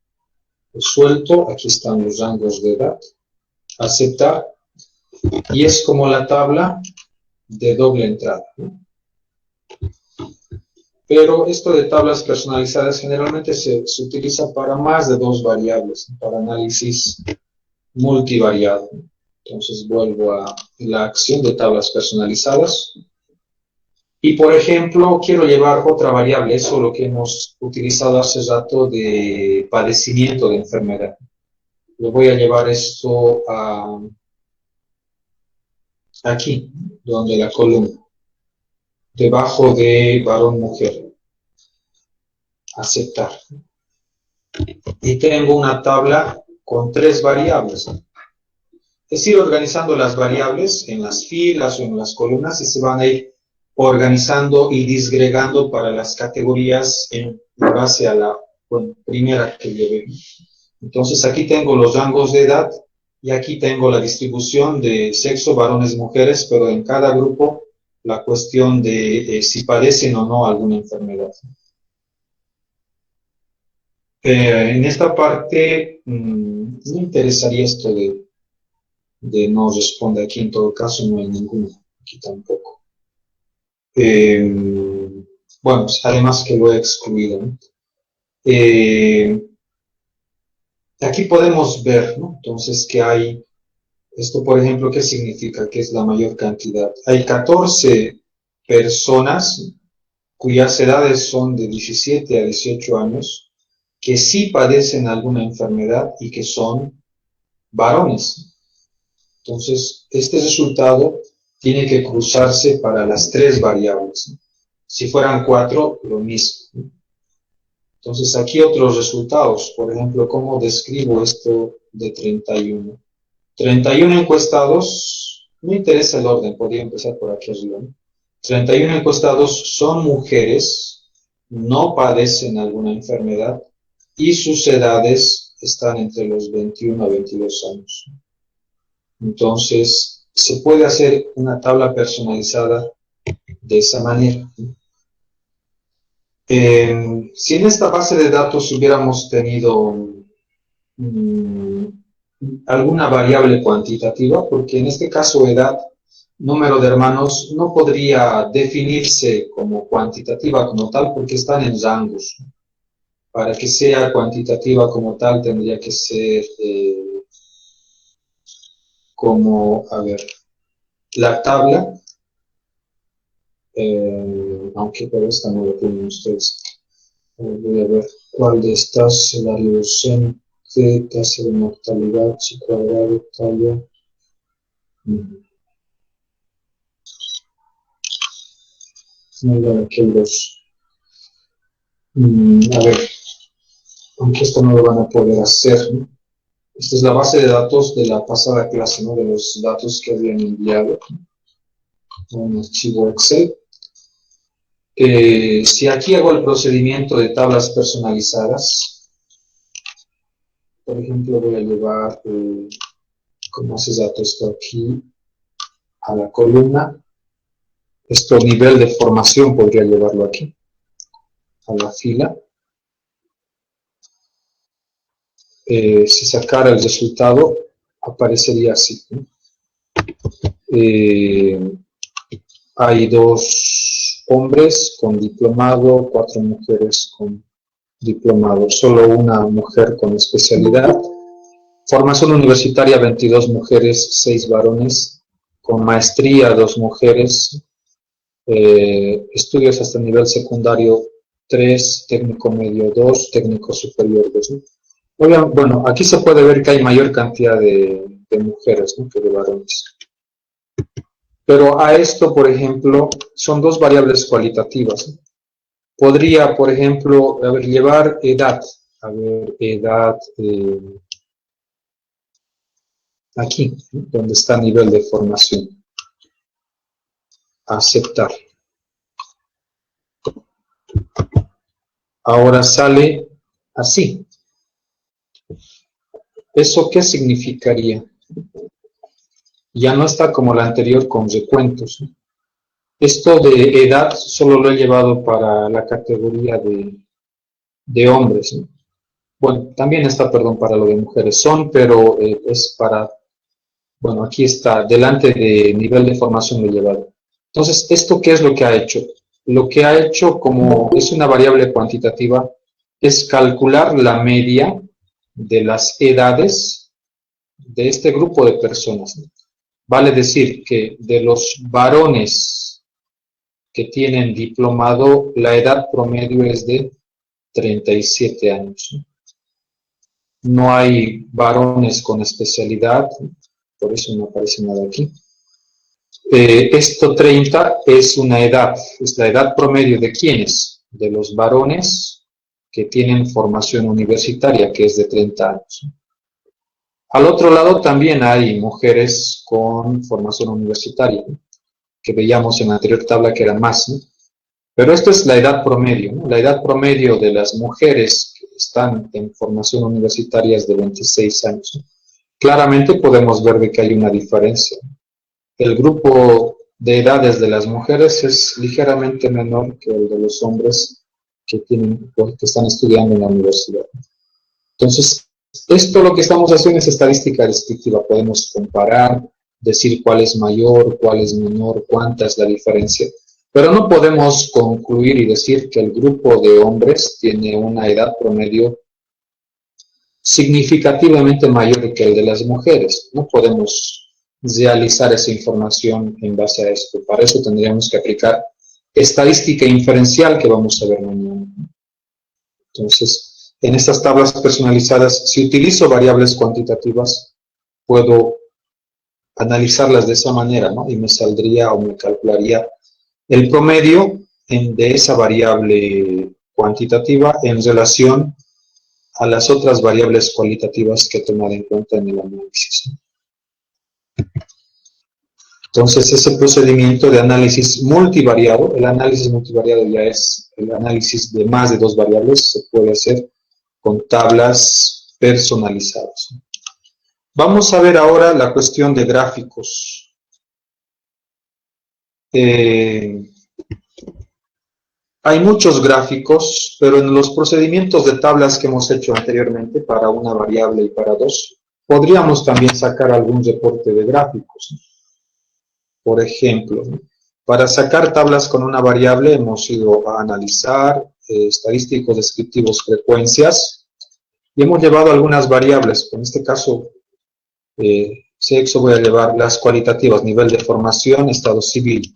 Lo suelto, aquí están los rangos de edad, aceptar, y es como la tabla de doble entrada, ¿no? Pero esto de tablas personalizadas generalmente se utiliza para más de dos variables, ¿no? Para análisis multivariado. Entonces vuelvo a la acción de tablas personalizadas. Y por ejemplo, quiero llevar otra variable, eso es lo que hemos utilizado hace rato de padecimiento de enfermedad. Le voy a llevar esto aquí, donde la columna, debajo de varón-mujer. Aceptar. Y tengo una tabla con tres variables. Es ir organizando las variables en las filas o en las columnas y se van a ir organizando y disgregando para las categorías en base a la primera que llevé. Entonces aquí tengo los rangos de edad y aquí tengo la distribución de sexo, varones, mujeres, pero en cada grupo la cuestión de si padecen o no alguna enfermedad. En esta parte me interesaría esto de no responde aquí, en todo caso no hay ninguno, aquí tampoco. Bueno, pues además que lo he excluido, ¿no? Aquí podemos ver, ¿no? Entonces que hay, esto por ejemplo, ¿qué significa? Que es la mayor cantidad. Hay 14 personas cuyas edades son de 17 a 18 años, que sí padecen alguna enfermedad y que son varones. Entonces, este resultado tiene que cruzarse para las tres variables. Si fueran 4, lo mismo. Entonces, aquí otros resultados. Por ejemplo, ¿cómo describo esto de 31? 31 encuestados, me interesa el orden, podría empezar por aquí arriba. 31 encuestados son mujeres, no padecen alguna enfermedad y sus edades están entre los 21 a 22 años. Entonces, se puede hacer una tabla personalizada de esa manera. Si en esta base de datos hubiéramos tenido alguna variable cuantitativa, porque en este caso edad, número de hermanos, no podría definirse como cuantitativa como tal porque están en rangos. Para que sea cuantitativa como tal tendría que ser como, a ver, la tabla, aunque pero esta no lo tienen ustedes. Voy a ver cuál de estas, salario docente, tasa de mortalidad, chi cuadrado, talla. Aquí los. A ver, aunque esto no lo van a poder hacer, ¿no? Esta es la base de datos de la pasada clase, ¿no? De los datos que habían enviado, un archivo Excel. Si aquí hago el procedimiento de tablas personalizadas, por ejemplo, voy a llevar, como hace dato esto aquí, a la columna. Esto nivel de formación podría llevarlo aquí, a la fila. Si sacara el resultado, aparecería así, ¿no? Hay 2 hombres con diplomado, 4 mujeres con diplomado, solo una mujer con especialidad. Formación universitaria, 22 mujeres, 6 varones. Con maestría, 2 mujeres. Estudios hasta nivel secundario, 3, técnico medio 2, técnico superior 2, ¿no? Oigan, bueno, aquí se puede ver que hay mayor cantidad de mujeres, ¿no?, que de varones. Pero a esto, por ejemplo, son dos variables cualitativas, ¿no? Podría, por ejemplo, llevar edad. A ver, edad, aquí, ¿no?, donde está nivel de formación. Aceptar. Ahora sale así. ¿Eso qué significaría? Ya no está como la anterior con recuentos, ¿no? Esto de edad solo lo he llevado para la categoría de hombres, ¿no? Bueno, también está, perdón, para lo de mujeres. Son, pero es para, bueno, aquí está, delante de nivel de formación lo he llevado. Entonces, ¿esto qué es lo que ha hecho? Lo que ha hecho, como es una variable cuantitativa, es calcular la media de las edades de este grupo de personas, ¿no? Vale decir que de los varones que tienen diplomado, la edad promedio es de 37 años, ¿no? No hay varones con especialidad, por eso no aparece nada aquí. Esto 30 es una edad, es la edad promedio de quiénes, de los varones que tienen formación universitaria, que es de 30 años. Al otro lado también hay mujeres con formación universitaria, ¿no?, que veíamos en la anterior tabla que eran más, ¿no? Pero esto es la edad promedio, ¿no? La edad promedio de las mujeres que están en formación universitaria es de 26 años, ¿no? Claramente podemos ver de que hay una diferencia. El grupo de edades de las mujeres es ligeramente menor que el de los hombres que están estudiando en la universidad. Entonces, esto lo que estamos haciendo es estadística descriptiva. Podemos comparar, decir cuál es mayor, cuál es menor, cuánta es la diferencia. Pero no podemos concluir y decir que el grupo de hombres tiene una edad promedio significativamente mayor que el de las mujeres. No podemos realizar esa información en base a esto. Para eso tendríamos que aplicar estadística inferencial que vamos a ver mañana. Entonces, en estas tablas personalizadas, si utilizo variables cuantitativas, puedo analizarlas de esa manera, ¿no? Y me saldría o me calcularía el promedio de esa variable cuantitativa en relación a las otras variables cualitativas que he tomado en cuenta en el análisis. Entonces, ese procedimiento de análisis multivariado, el análisis multivariado ya es el análisis de más de dos variables, se puede hacer con tablas personalizadas. Vamos a ver ahora la cuestión de gráficos. Hay muchos gráficos, pero en los procedimientos de tablas que hemos hecho anteriormente para una variable y para dos, podríamos también sacar algún reporte de gráficos, ¿no? Por ejemplo, ¿no?, para sacar tablas con una variable hemos ido a analizar estadísticos descriptivos, frecuencias, y hemos llevado algunas variables. En este caso, sexo, voy a llevar las cualitativas, nivel de formación, estado civil.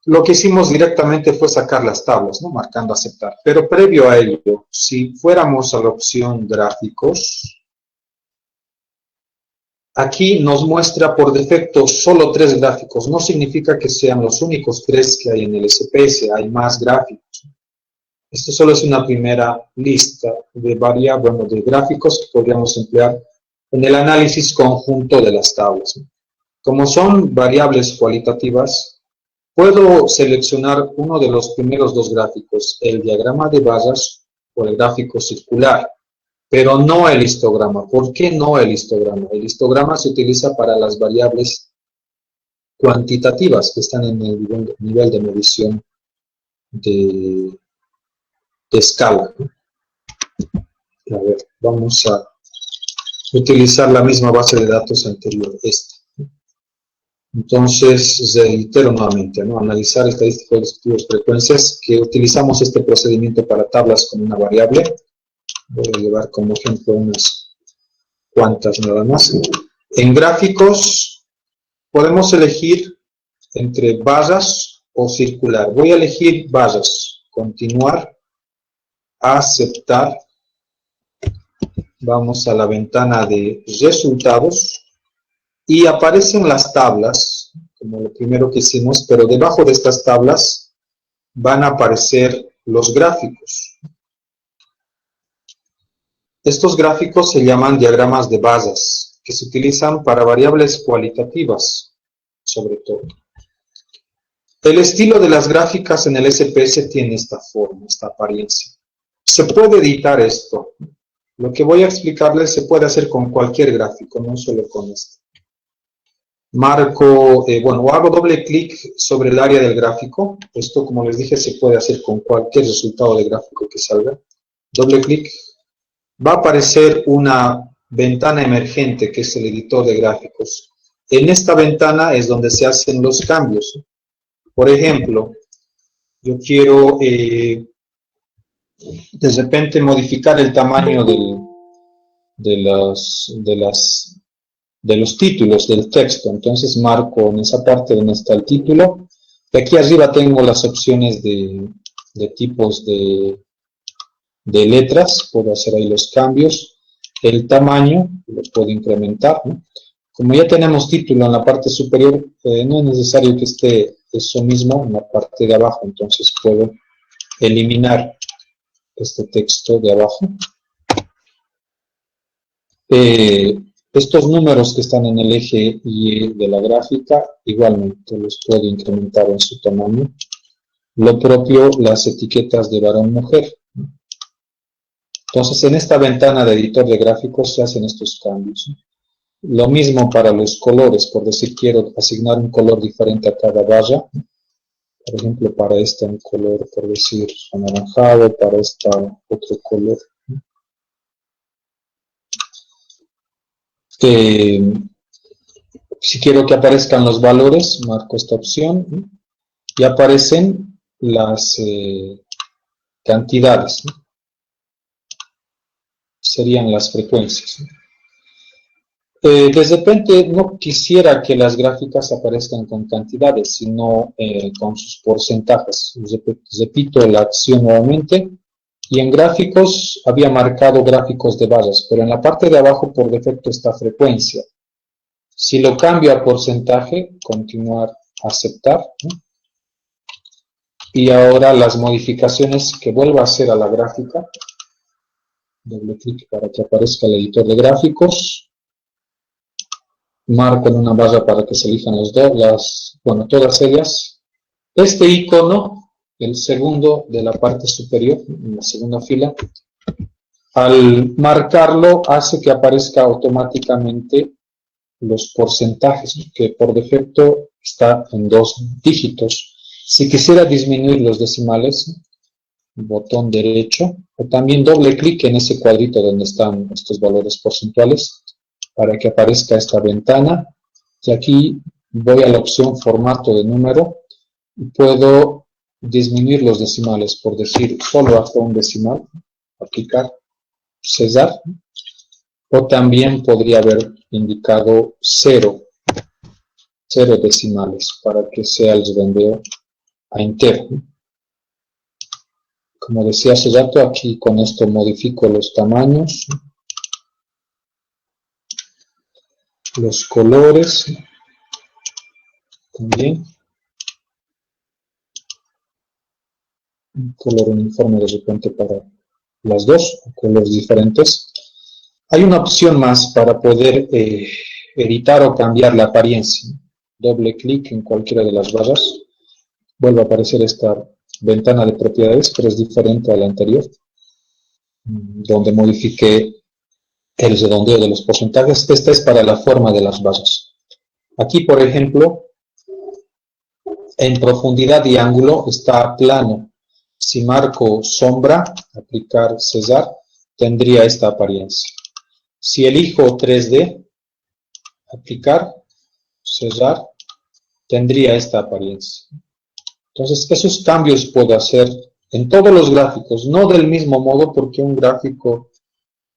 Lo que hicimos directamente fue sacar las tablas, ¿no?, marcando aceptar. Pero previo a ello, si fuéramos a la opción gráficos, aquí nos muestra por defecto solo 3 gráficos. No significa que sean los únicos 3 que hay en el SPS, hay más gráficos. Esto solo es una primera lista de variables, de gráficos que podríamos emplear en el análisis conjunto de las tablas. Como son variables cualitativas, puedo seleccionar uno de los primeros 2 gráficos, el diagrama de barras o el gráfico circular, pero no el histograma. ¿Por qué no el histograma? El histograma se utiliza para las variables cuantitativas que están en el nivel de medición de escala. A ver, vamos a utilizar la misma base de datos anterior, esta. Entonces, reitero nuevamente, ¿no?, analizar estadísticos descriptivos, frecuencias, que utilizamos este procedimiento para tablas con una variable. Voy a llevar como ejemplo unas cuantas nada más. En gráficos podemos elegir entre barras o circular. Voy a elegir barras, continuar, aceptar. Vamos a la ventana de resultados y aparecen las tablas, como lo primero que hicimos, pero debajo de estas tablas van a aparecer los gráficos. Estos gráficos se llaman diagramas de barras, que se utilizan para variables cualitativas, sobre todo. El estilo de las gráficas en el SPS tiene esta forma, esta apariencia. Se puede editar esto. Lo que voy a explicarles se puede hacer con cualquier gráfico, no solo con este. Marco, hago doble clic sobre el área del gráfico. Esto, como les dije, se puede hacer con cualquier resultado de gráfico que salga. Doble clic. Va a aparecer una ventana emergente que es el editor de gráficos. En esta ventana es donde se hacen los cambios. Por ejemplo, yo quiero de repente modificar el tamaño de los títulos del texto. Entonces marco en esa parte donde está el título. Y aquí arriba tengo las opciones de tipos de letras. Puedo hacer ahí los cambios. El tamaño lo puedo incrementar, ¿no? Como ya tenemos título en la parte superior, no es necesario que esté eso mismo en la parte de abajo. Entonces puedo eliminar este texto de abajo. Estos números que están en el eje Y de la gráfica, igualmente los puedo incrementar en su tamaño. Lo propio las etiquetas de varón-mujer. Entonces, en esta ventana de editor de gráficos se hacen estos cambios. Lo mismo para los colores, por decir, quiero asignar un color diferente a cada barra. Por ejemplo, para esta un color, por decir, anaranjado, para esta otro color. Si quiero que aparezcan los valores, marco esta opción y aparecen las cantidades, ¿no? Serían las frecuencias, ¿no? De repente no quisiera que las gráficas aparezcan con cantidades, sino con sus porcentajes. Repito la acción nuevamente. Y en gráficos había marcado gráficos de barras, pero en la parte de abajo por defecto está frecuencia. Si lo cambio a porcentaje, continuar, aceptar, ¿no? Y ahora las modificaciones que vuelvo a hacer a la gráfica, doble clic para que aparezca el editor de gráficos, marco en una barra para que se elijan todas ellas. Este icono, el segundo de la parte superior, en la segunda fila, al marcarlo hace que aparezca automáticamente los porcentajes, que por defecto está en 2 dígitos. Si quisiera disminuir los decimales, botón derecho, o también doble clic en ese cuadrito donde están estos valores porcentuales, para que aparezca esta ventana. Y aquí voy a la opción formato de número, y puedo disminuir los decimales, por decir solo hasta un decimal, aplicar, cesar, o también podría haber indicado 0 decimales, para que sea el redondeo a entero. Como decía hace rato, aquí con esto modifico los tamaños, los colores, también. Un color uniforme de repente para las dos, colores diferentes. Hay una opción más para poder editar o cambiar la apariencia. Doble clic en cualquiera de las barras. Vuelve a aparecer esta ventana de propiedades, pero es diferente a la anterior, donde modifiqué el redondeo de los porcentajes. Esta es para la forma de las barras. Aquí, por ejemplo, en profundidad y ángulo está plano. Si marco sombra, aplicar, cesar, tendría esta apariencia. Si elijo 3D, aplicar, cesar, tendría esta apariencia. Entonces, esos cambios puedo hacer en todos los gráficos, no del mismo modo, porque un gráfico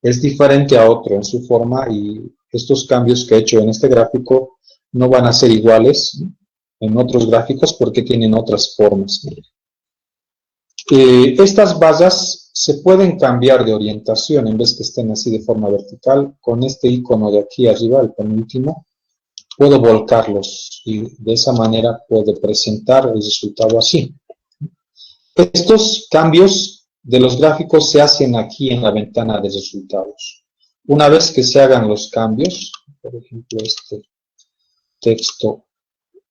es diferente a otro en su forma y estos cambios que he hecho en este gráfico no van a ser iguales en otros gráficos porque tienen otras formas. Estas vallas se pueden cambiar de orientación en vez que estén así de forma vertical. Con este icono de aquí arriba, el penúltimo, puedo volcarlos y de esa manera puedo presentar el resultado así. Estos cambios de los gráficos se hacen aquí en la ventana de resultados. Una vez que se hagan los cambios, por ejemplo, este texto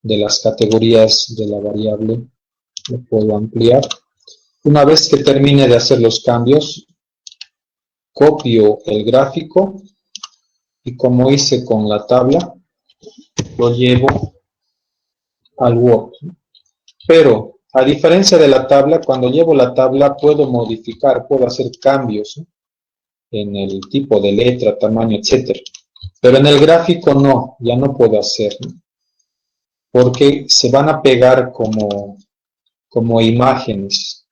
de las categorías de la variable, lo puedo ampliar. Una vez que termine de hacer los cambios, copio el gráfico y como hice con la tabla, lo llevo al Word. Pero, a diferencia de la tabla, cuando llevo la tabla puedo modificar, puedo hacer cambios en el tipo de letra, tamaño, etc. Pero en el gráfico no, ya no puedo hacer, porque se van a pegar como imágenes.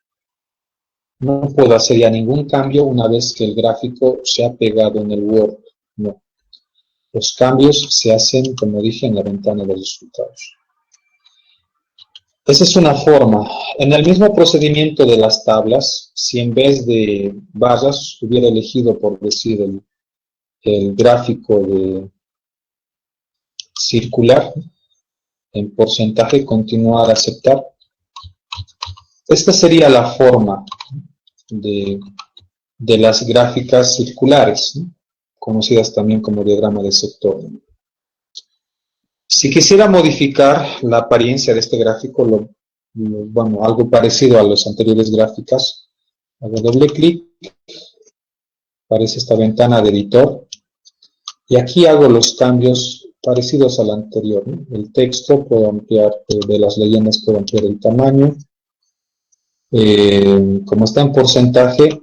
No puedo hacer ya ningún cambio una vez que el gráfico se ha pegado en el Word. No. Los cambios se hacen, como dije, en la ventana de resultados. Esa es una forma. En el mismo procedimiento de las tablas, si en vez de barras hubiera elegido, por decir, el gráfico de circular, en porcentaje, continuar, aceptar. Esta sería la forma de las gráficas circulares, ¿no? Conocidas también como diagrama de sector. Si quisiera modificar la apariencia de este gráfico, bueno, algo parecido a las anteriores gráficas, hago doble clic, aparece esta ventana de editor, y aquí hago los cambios parecidos al anterior, ¿no? El texto puedo ampliar, de las leyendas puedo ampliar el tamaño, como está en porcentaje,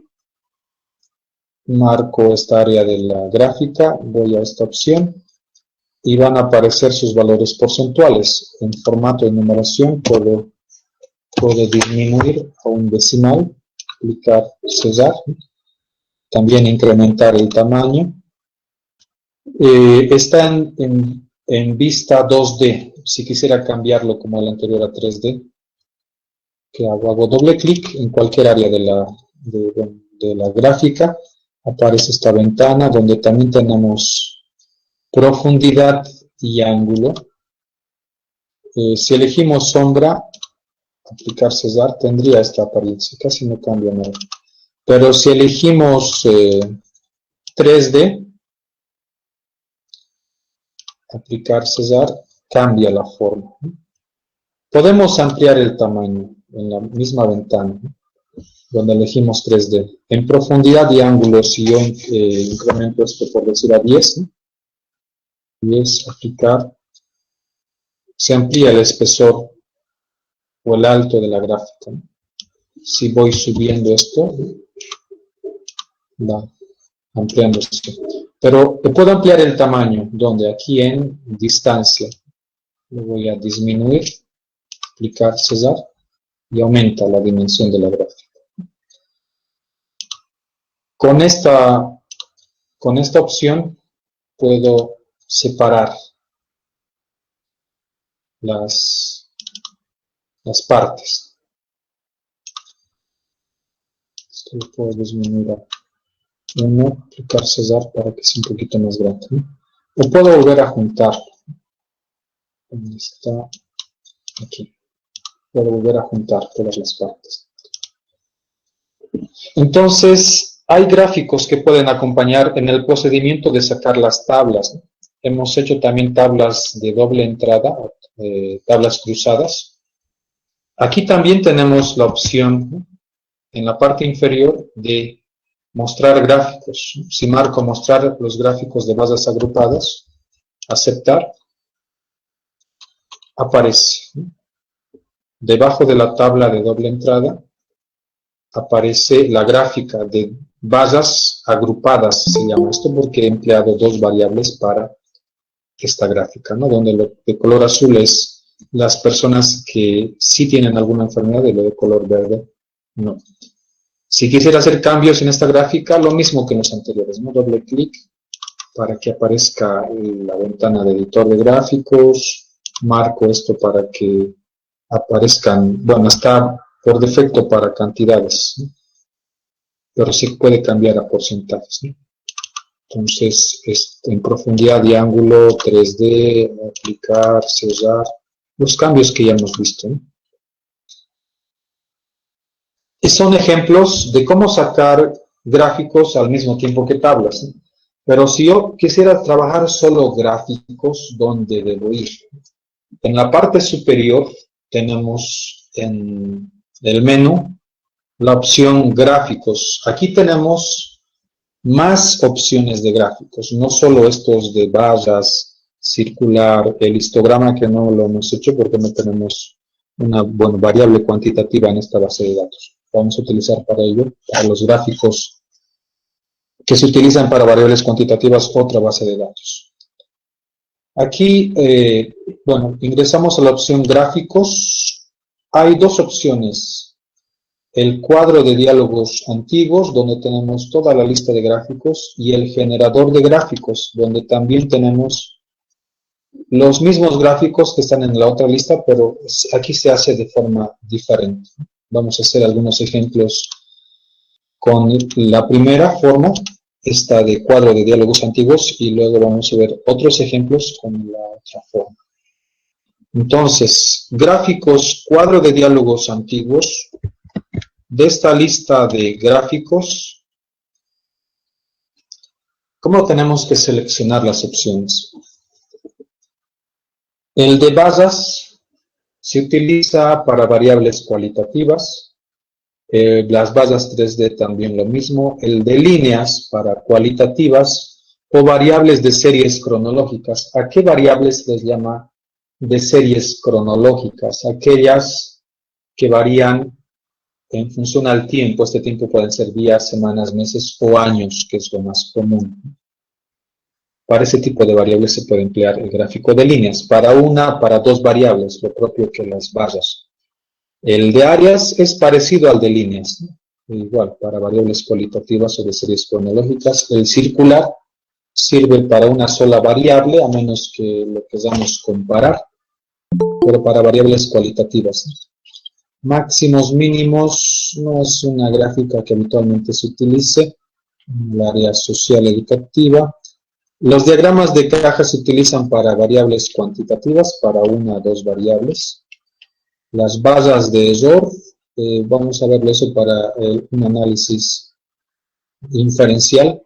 marco esta área de la gráfica, voy a esta opción, y van a aparecer sus valores porcentuales. En formato de numeración puedo disminuir a un decimal, clicar, cerrar, también incrementar el tamaño. Está en vista 2D, si quisiera cambiarlo como el anterior a 3D, ¿qué hago? Hago doble clic en cualquier área de la gráfica, aparece esta ventana donde también tenemos profundidad y ángulo. Si elegimos sombra, aplicar cerrar, tendría esta apariencia, casi no cambia nada. Pero si elegimos 3D, aplicar cerrar, cambia la forma. Podemos ampliar el tamaño en la misma ventana, donde elegimos 3D. En profundidad y ángulo, si yo incremento esto por decir a 10, ¿no? 10, aplicar, se amplía el espesor o el alto de la gráfica, ¿no? Si voy subiendo esto, va ampliando esto. Pero puedo ampliar el tamaño, donde aquí en distancia lo voy a disminuir, aplicar, cerrar, y aumenta la dimensión de la gráfica. Con esta opción puedo separar las partes. Esto lo puedo disminuir a 1, clicar cerrar para que sea un poquito más grande, ¿no? O puedo volver a juntarlo. ¿Dónde está? Aquí. Puedo volver a juntar todas las partes. Entonces, hay gráficos que pueden acompañar en el procedimiento de sacar las tablas, ¿no? Hemos hecho también tablas de doble entrada, tablas cruzadas. Aquí también tenemos la opción, ¿no?, en la parte inferior de mostrar gráficos. Si marco mostrar los gráficos de bases agrupadas, aceptar, aparece, ¿no? Debajo de la tabla de doble entrada aparece la gráfica de bases agrupadas, se llama esto porque he empleado dos variables para esta gráfica, ¿no? Donde lo de color azul es las personas que sí tienen alguna enfermedad y lo de color verde no. Si quisiera hacer cambios en esta gráfica, lo mismo que en los anteriores, ¿no? Doble clic para que aparezca la ventana de editor de gráficos, marco esto para que aparezcan, bueno, está por defecto para cantidades, ¿no? Pero se puede cambiar a porcentajes, ¿no? Entonces, en profundidad de ángulo, 3D, aplicar, cerrar, los cambios que ya hemos visto, ¿no? Y son ejemplos de cómo sacar gráficos al mismo tiempo que tablas, ¿no? Pero si yo quisiera trabajar solo gráficos, ¿dónde debo ir? En la parte superior tenemos en el menú la opción gráficos. Aquí tenemos más opciones de gráficos, no solo estos de barras, circular, el histograma que no lo hemos hecho porque no tenemos una variable cuantitativa en esta base de datos. Vamos a utilizar para ello, para los gráficos que se utilizan para variables cuantitativas, otra base de datos. Aquí, ingresamos a la opción gráficos. Hay dos opciones. El cuadro de diálogos antiguos, donde tenemos toda la lista de gráficos, y el generador de gráficos, donde también tenemos los mismos gráficos que están en la otra lista, pero aquí se hace de forma diferente. Vamos a hacer algunos ejemplos con la primera forma, esta de cuadro de diálogos antiguos, y luego vamos a ver otros ejemplos con la otra forma. Entonces, gráficos, cuadro de diálogos antiguos. De esta lista de gráficos, ¿cómo tenemos que seleccionar las opciones? El de barras se utiliza para variables cualitativas, las barras 3D también lo mismo, el de líneas para cualitativas o variables de series cronológicas. ¿A qué variables les llama de series cronológicas? Aquellas que varían en función al tiempo. Este tiempo pueden ser días, semanas, meses o años, que es lo más común. Para ese tipo de variables se puede emplear el gráfico de líneas. Para dos variables, lo propio que las barras. El de áreas es parecido al de líneas, ¿no? Igual, para variables cualitativas o de series cronológicas. El circular sirve para una sola variable, a menos que lo queramos comparar, pero para variables cualitativas, ¿no? Máximos, mínimos, no es una gráfica que habitualmente se utilice en el área social educativa. Los diagramas de caja se utilizan para variables cuantitativas, para una o dos variables. Las barras de error, vamos a verlo eso para un análisis inferencial.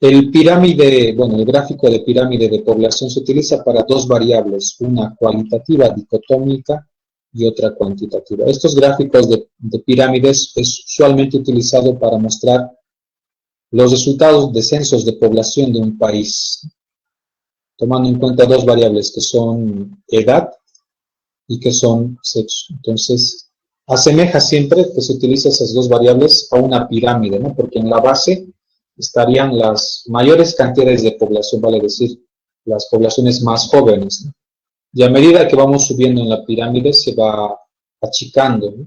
El gráfico de pirámide de población se utiliza para dos variables, una cualitativa dicotómica y otra cuantitativa. Estos gráficos de pirámides es usualmente utilizado para mostrar los resultados de censos de población de un país, tomando en cuenta dos variables que son edad y que son sexo. Entonces, asemeja siempre que se utiliza esas dos variables a una pirámide, ¿no? Porque en la base estarían las mayores cantidades de población, vale decir, las poblaciones más jóvenes, ¿no? Y a medida que vamos subiendo en la pirámide se va achicando, ¿no?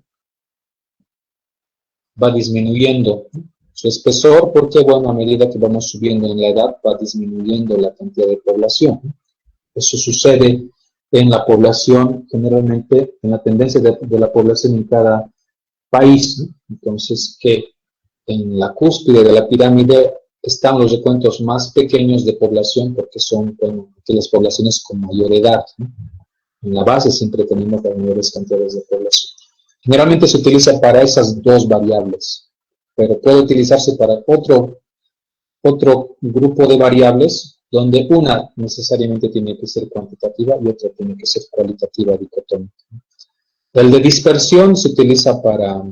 Va disminuyendo, ¿no? Su espesor, porque a medida que vamos subiendo en la edad va disminuyendo la cantidad de población, ¿no? Eso sucede en la población, generalmente en la tendencia de la población en cada país, ¿no? Entonces, que en la cúspide de la pirámide están los recuentos más pequeños de población porque son las poblaciones con mayor edad, ¿no? En la base siempre tenemos las mayores cantidades de población. Generalmente se utiliza para esas dos variables, pero puede utilizarse para otro grupo de variables donde una necesariamente tiene que ser cuantitativa y otra tiene que ser cualitativa dicotómica. El de dispersión se utiliza para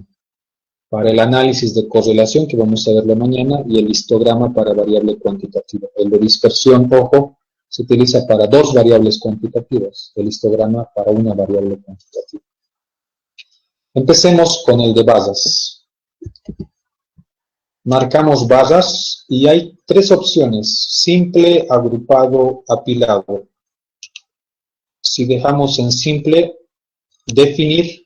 el análisis de correlación, que vamos a verlo mañana, y el histograma para variable cuantitativa. El de dispersión, ojo, se utiliza para dos variables cuantitativas, el histograma para una variable cuantitativa. Empecemos con el de barras. Marcamos barras y hay tres opciones: simple, agrupado, apilado. Si dejamos en simple, definir,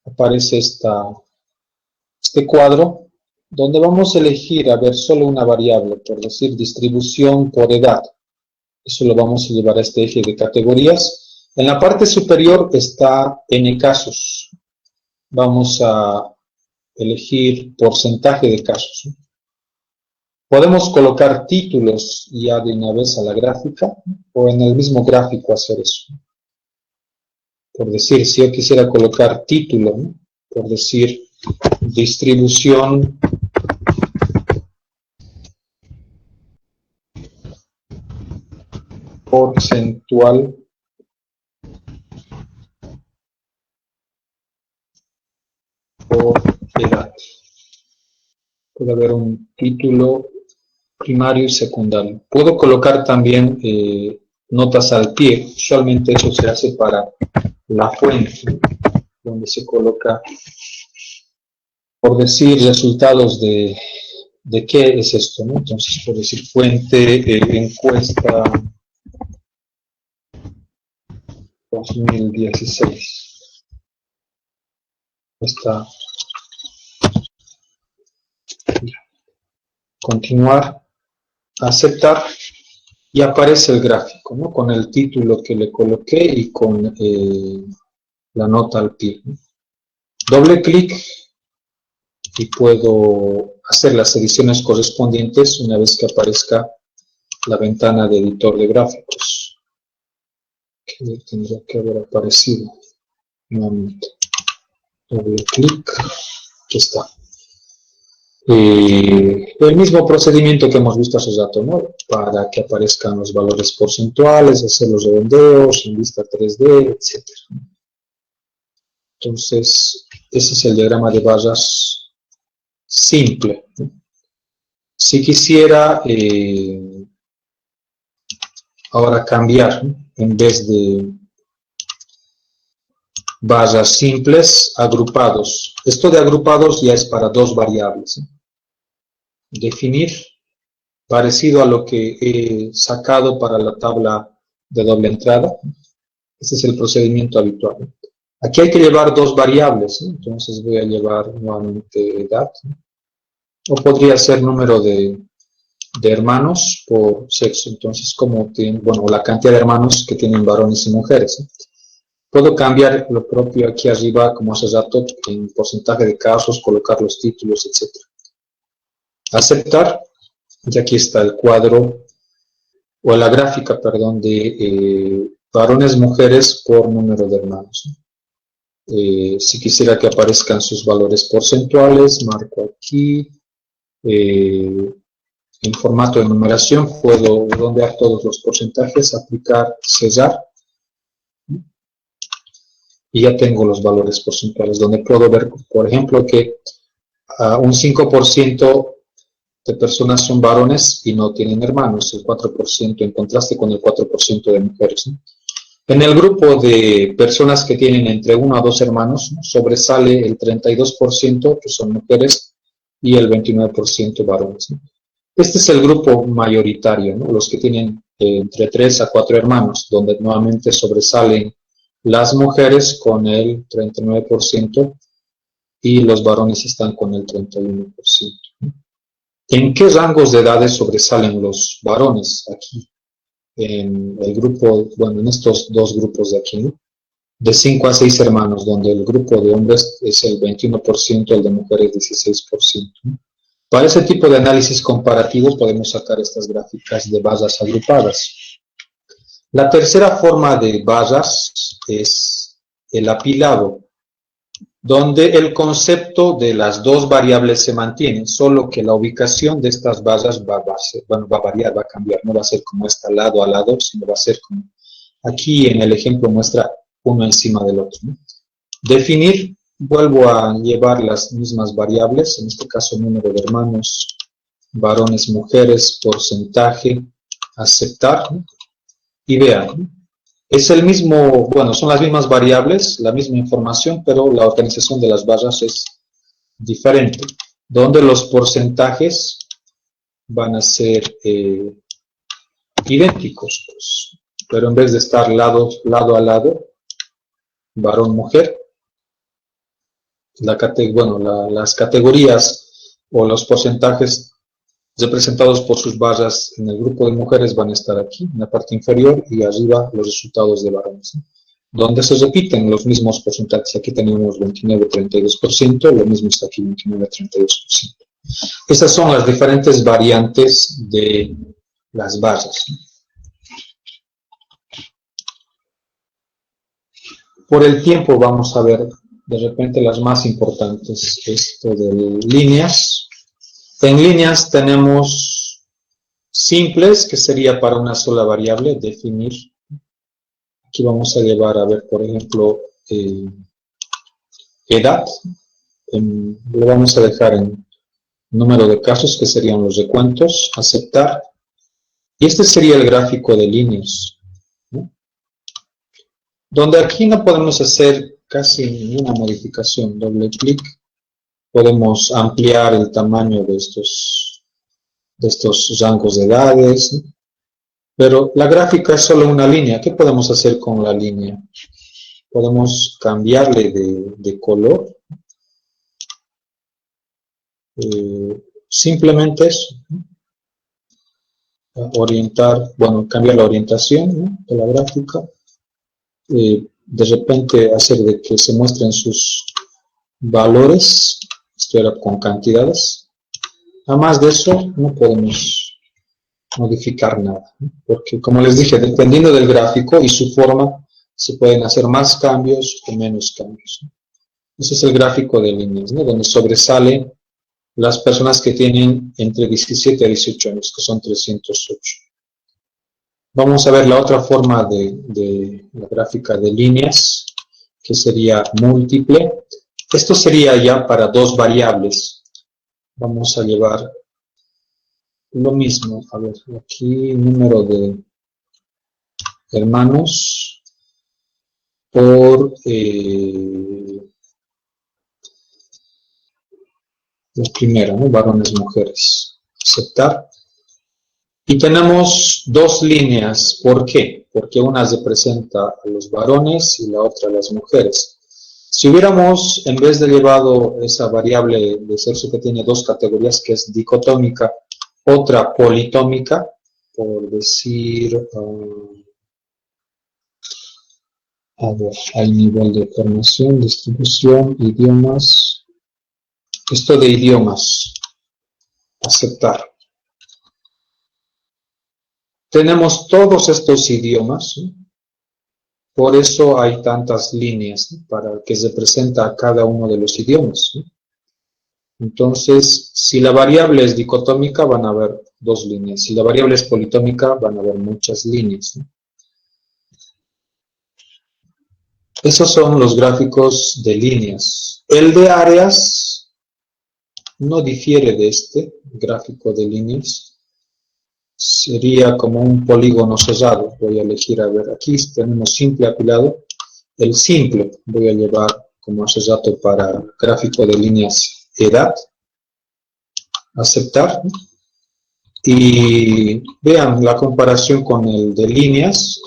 aparece este cuadro, donde vamos a elegir, solo una variable, por decir distribución por edad. Eso lo vamos a llevar a este eje de categorías En la parte superior está n casos. Vamos a elegir porcentaje de casos, ¿no? Podemos colocar títulos ya de una vez a la gráfica o en el mismo gráfico hacer eso. Por decir, si yo quisiera colocar título, ¿no? Por decir distribución porcentual por edad. Puede haber un título primario y secundario. Puedo colocar también notas al pie. Usualmente eso se hace para la fuente, donde se coloca, por decir, resultados de qué es esto, ¿no? Entonces, por decir, fuente, encuesta 2016. Está. Continuar, aceptar, y aparece el gráfico, ¿no? Con el título que le coloqué y con la nota al pie, ¿no? Doble clic y puedo hacer las ediciones correspondientes una vez que aparezca la ventana de editor de gráficos, que tendría que haber aparecido nuevamente. Doble clic, aquí está. El mismo procedimiento que hemos visto hace rato, ¿no? Para que aparezcan los valores porcentuales, hacer los redondeos en vista 3D, etc. Entonces, ese es el diagrama de barras simple, ¿no? Si quisiera ahora cambiar, ¿no? En vez de barras simples, agrupados. Esto de agrupados ya es para dos variables, ¿no? Definir, parecido a lo que he sacado para la tabla de doble entrada. Ese es el procedimiento habitual, ¿no? Aquí hay que llevar dos variables, ¿no? Entonces voy a llevar nuevamente edad, ¿no? O podría ser número de hermanos por sexo. Entonces, como tienen, bueno, la cantidad de hermanos que tienen varones y mujeres, ¿no? Puedo cambiar lo propio aquí arriba, como hace rato, en porcentaje de casos, colocar los títulos, etc. Aceptar, y aquí está el cuadro, o la gráfica, perdón, de varones, mujeres por número de hermanos, ¿no? Si quisiera que aparezcan sus valores porcentuales, marco aquí, en formato de numeración, puedo redondear todos los porcentajes, aplicar, sellar, y ya tengo los valores porcentuales, donde puedo ver, por ejemplo, que un 5% de personas son varones y no tienen hermanos, el 4% en contraste con el 4% de mujeres, ¿no? En el grupo de personas que tienen entre 1 a 2 hermanos, ¿no? Sobresale el 32% que son mujeres y el 29% varones, ¿no? Este es el grupo mayoritario, ¿no? Los que tienen entre 3 a 4 hermanos, donde nuevamente sobresalen las mujeres con el 39% y los varones están con el 31%, ¿no? ¿En qué rangos de edades sobresalen los varones aquí? En el grupo, bueno, en estos dos grupos de aquí, ¿no? De 5 a 6 hermanos, donde el grupo de hombres es el 21%, el de mujeres 16%, ¿no? Para ese tipo de análisis comparativo podemos sacar estas gráficas de barras agrupadas. La tercera forma de barras es el apilado, donde el concepto de las dos variables se mantiene, solo que la ubicación de estas barras va a variar, va a cambiar, no va a ser como está lado a lado, sino va a ser como aquí en el ejemplo muestra uno encima del otro, ¿no? Definir, vuelvo a llevar las mismas variables, en este caso número de hermanos, varones, mujeres, porcentaje, aceptar, ¿no? Y vean, ¿no? Es el mismo, bueno, son las mismas variables, la misma información, pero la organización de las barras es diferente, donde los porcentajes van a ser idénticos, pues, pero en vez de estar lado a lado, varón-mujer, las categorías o los porcentajes representados por sus barras en el grupo de mujeres van a estar aquí, en la parte inferior, y arriba los resultados de varones, ¿no? donde se repiten los mismos porcentajes. Aquí tenemos 29-32%, lo mismo está aquí, 29-32%. Estas son las diferentes variantes de las barras. Por el tiempo vamos a ver de repente las más importantes. Esto de líneas. En líneas tenemos simples, que sería para una sola variable, definir. Aquí vamos a llevar a ver, por ejemplo, edad. Lo vamos a dejar en número de casos, que serían los recuentos, aceptar. Y este sería el gráfico de líneas, ¿no? Donde aquí no podemos hacer casi ninguna modificación. Doble clic, podemos ampliar el tamaño de estos rangos de edades, ¿no? Pero la gráfica es solo una línea. ¿Qué podemos hacer con la línea? Podemos cambiarle de color. Simplemente eso, ¿no? Orientar, bueno, cambiar la orientación, ¿no?, de la gráfica. De repente hacer de que se muestren sus valores. Esto era con cantidades. Además de eso, no podemos modificar nada, ¿no? Porque, como les dije, dependiendo del gráfico y su forma, se pueden hacer más cambios o menos cambios, ¿no? Ese es el gráfico de líneas, ¿no?, donde sobresalen las personas que tienen entre 17 a 18 años, que son 308. Vamos a ver la otra forma de la gráfica de líneas, que sería múltiple. Esto sería ya para dos variables. Vamos a llevar lo mismo. A ver, aquí número de hermanos por la primera, ¿no?, varones, mujeres. Aceptar. Y tenemos dos líneas. ¿Por qué? Porque una representa a los varones y la otra a las mujeres. Si hubiéramos, en vez de llevado esa variable de sexo que tiene dos categorías, que es dicotómica, otra politómica, por decir, a ver, hay nivel de formación, distribución, idiomas. Esto de idiomas, aceptar. Tenemos todos estos idiomas, ¿sí? Por eso hay tantas líneas, ¿sí?, para que se representa a cada uno de los idiomas, ¿sí? Entonces, si la variable es dicotómica, van a haber dos líneas. Si la variable es politómica, van a haber muchas líneas, ¿sí? Esos son los gráficos de líneas. El de áreas no difiere de este gráfico de líneas. Sería como un polígono cerrado. Voy a elegir, a ver, aquí tenemos simple apilado. El simple voy a llevar como hace rato para gráfico de líneas edad. Aceptar. Y vean la comparación con el de líneas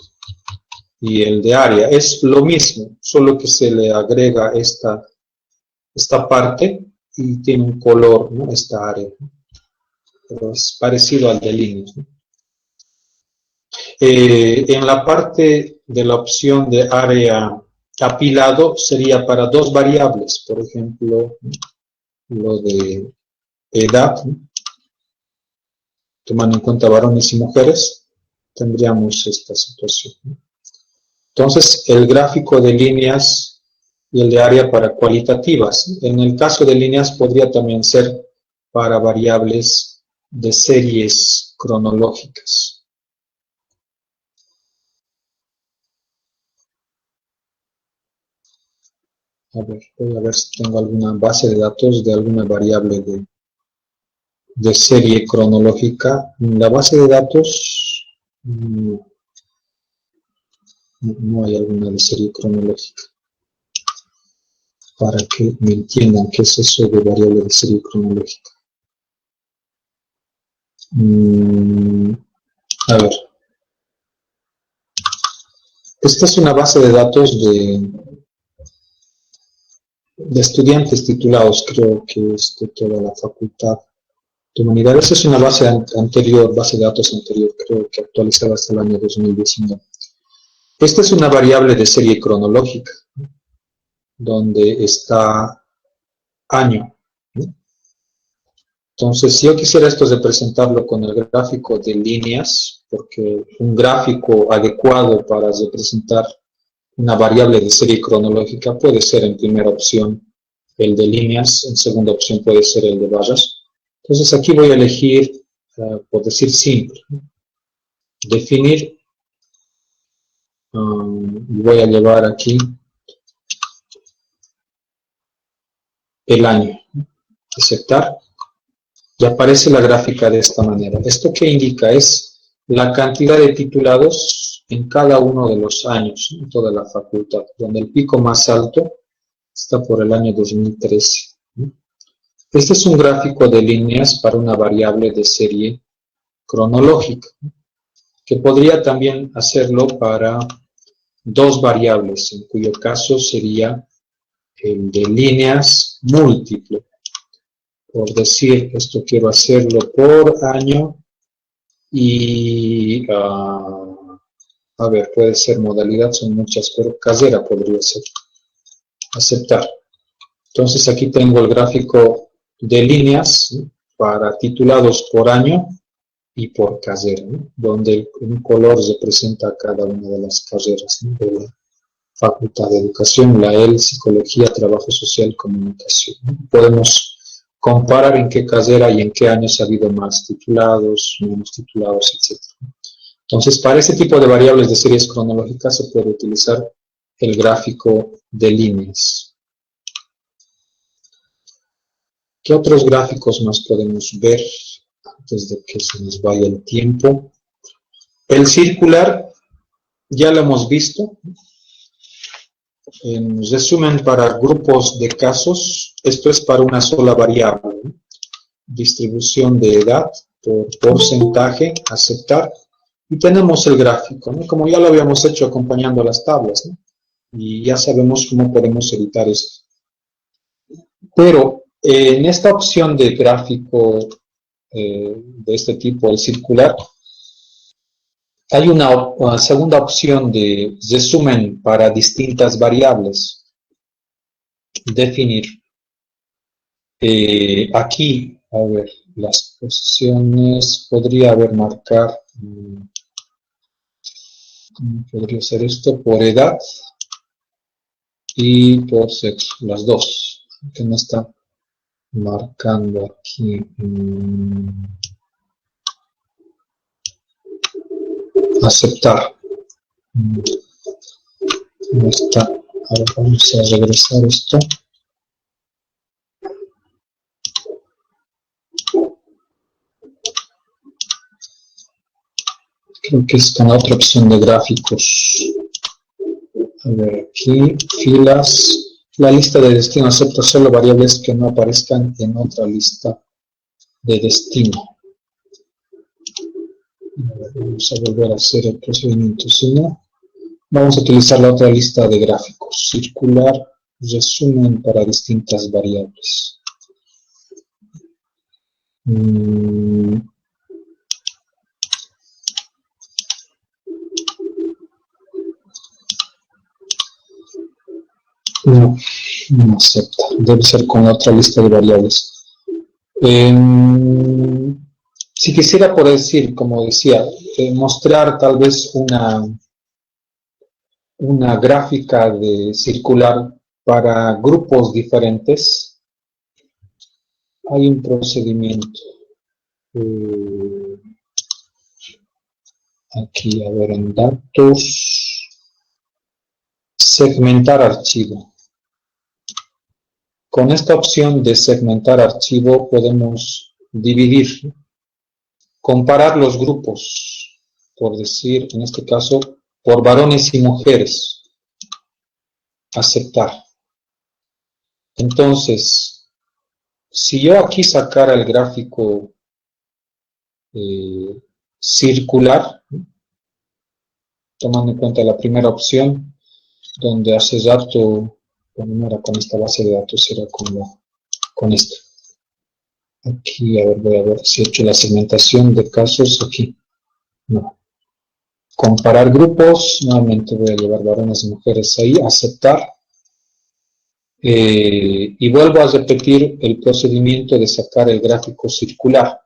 y el de área. Es lo mismo, solo que se le agrega esta parte y tiene un color, ¿no?, esta área, ¿no? Pero es parecido al de líneas, ¿no? En la parte de la opción de área apilado sería para dos variables, por ejemplo, lo de edad, ¿no?, tomando en cuenta varones y mujeres, tendríamos esta situación, ¿no? Entonces, el gráfico de líneas y el de área para cualitativas. En el caso de líneas podría también ser para variables de series cronológicas. A ver, voy a ver si tengo alguna base de datos de alguna variable de serie cronológica. En la base de datos no hay alguna de serie cronológica. Para que me entiendan qué es eso de variable de serie cronológica. A ver. Esta es una base de datos de estudiantes titulados, creo que es de toda la Facultad de Humanidades. Es una base anterior, base de datos anterior, creo que actualizada hasta el año 2019. Esta es una variable de serie cronológica, donde está año. Entonces, si yo quisiera esto representarlo con el gráfico de líneas, porque un gráfico adecuado para representar una variable de serie cronológica puede ser en primera opción el de líneas, en segunda opción puede ser el de barras. Entonces aquí voy a elegir, por decir simple, definir, y voy a llevar aquí el año, aceptar, y aparece la gráfica de esta manera. ¿Esto qué indica? Es la cantidad de titulados en cada uno de los años en toda la facultad, donde el pico más alto está por el año 2013. Este es un gráfico de líneas para una variable de serie cronológica, que podría también hacerlo para dos variables, en cuyo caso sería el de líneas múltiple. Por decir, esto quiero hacerlo por año y, a ver, puede ser modalidad, son muchas, pero casera podría ser. Aceptar. Entonces aquí tengo el gráfico de líneas, ¿sí?, para titulados por año y por carrera, ¿no?, donde un color representa cada una de las carreras, ¿no?, de la Facultad de Educación, la EL, Psicología, Trabajo Social, Comunicación, ¿no? Podemos comparar en qué carrera y en qué años ha habido más titulados, menos titulados, etc. Entonces, para este tipo de variables de series cronológicas se puede utilizar el gráfico de líneas. ¿Qué otros gráficos más podemos ver antes de que se nos vaya el tiempo? El circular ya lo hemos visto. En resumen, para grupos de casos, esto es para una sola variable, ¿no? Distribución de edad por porcentaje, aceptar, y tenemos el gráfico, ¿no?, como ya lo habíamos hecho acompañando las tablas, ¿no?, y ya sabemos cómo podemos editar esto. Pero en esta opción de gráfico de este tipo, el circular, hay una segunda opción de resumen para distintas variables. Definir. Aquí, a ver, las posiciones, podría haber marcar, ¿cómo podría ser esto? Por edad y por sexo, las dos, que me está marcando aquí. Aceptar. No está. Ahora vamos a regresar esto. Creo que es con la otra opción de gráficos. A ver, aquí, filas. La lista de destino acepta solo variables que no aparezcan en otra lista de destino. A ver, vamos a volver a hacer el procedimiento. Si no, vamos a utilizar la otra lista de gráficos. Circular, resumen para distintas variables. No acepta. Debe ser con la otra lista de variables. Si quisiera, por decir, como decía, mostrar tal vez una gráfica de circular para grupos diferentes, hay un procedimiento. Aquí, a ver, en datos, segmentar archivo. Con esta opción de segmentar archivo podemos dividir, comparar los grupos, por decir, en este caso, por varones y mujeres. Aceptar. Entonces, si yo aquí sacara el gráfico circular, tomando en cuenta la primera opción, donde hace rato, bueno, no era con esta base de datos, era con esta. Aquí, a ver, voy a ver si he hecho la segmentación de casos aquí. No. comparar grupos, nuevamente voy a llevar varones y mujeres ahí, aceptar, y vuelvo a repetir el procedimiento de sacar el gráfico circular.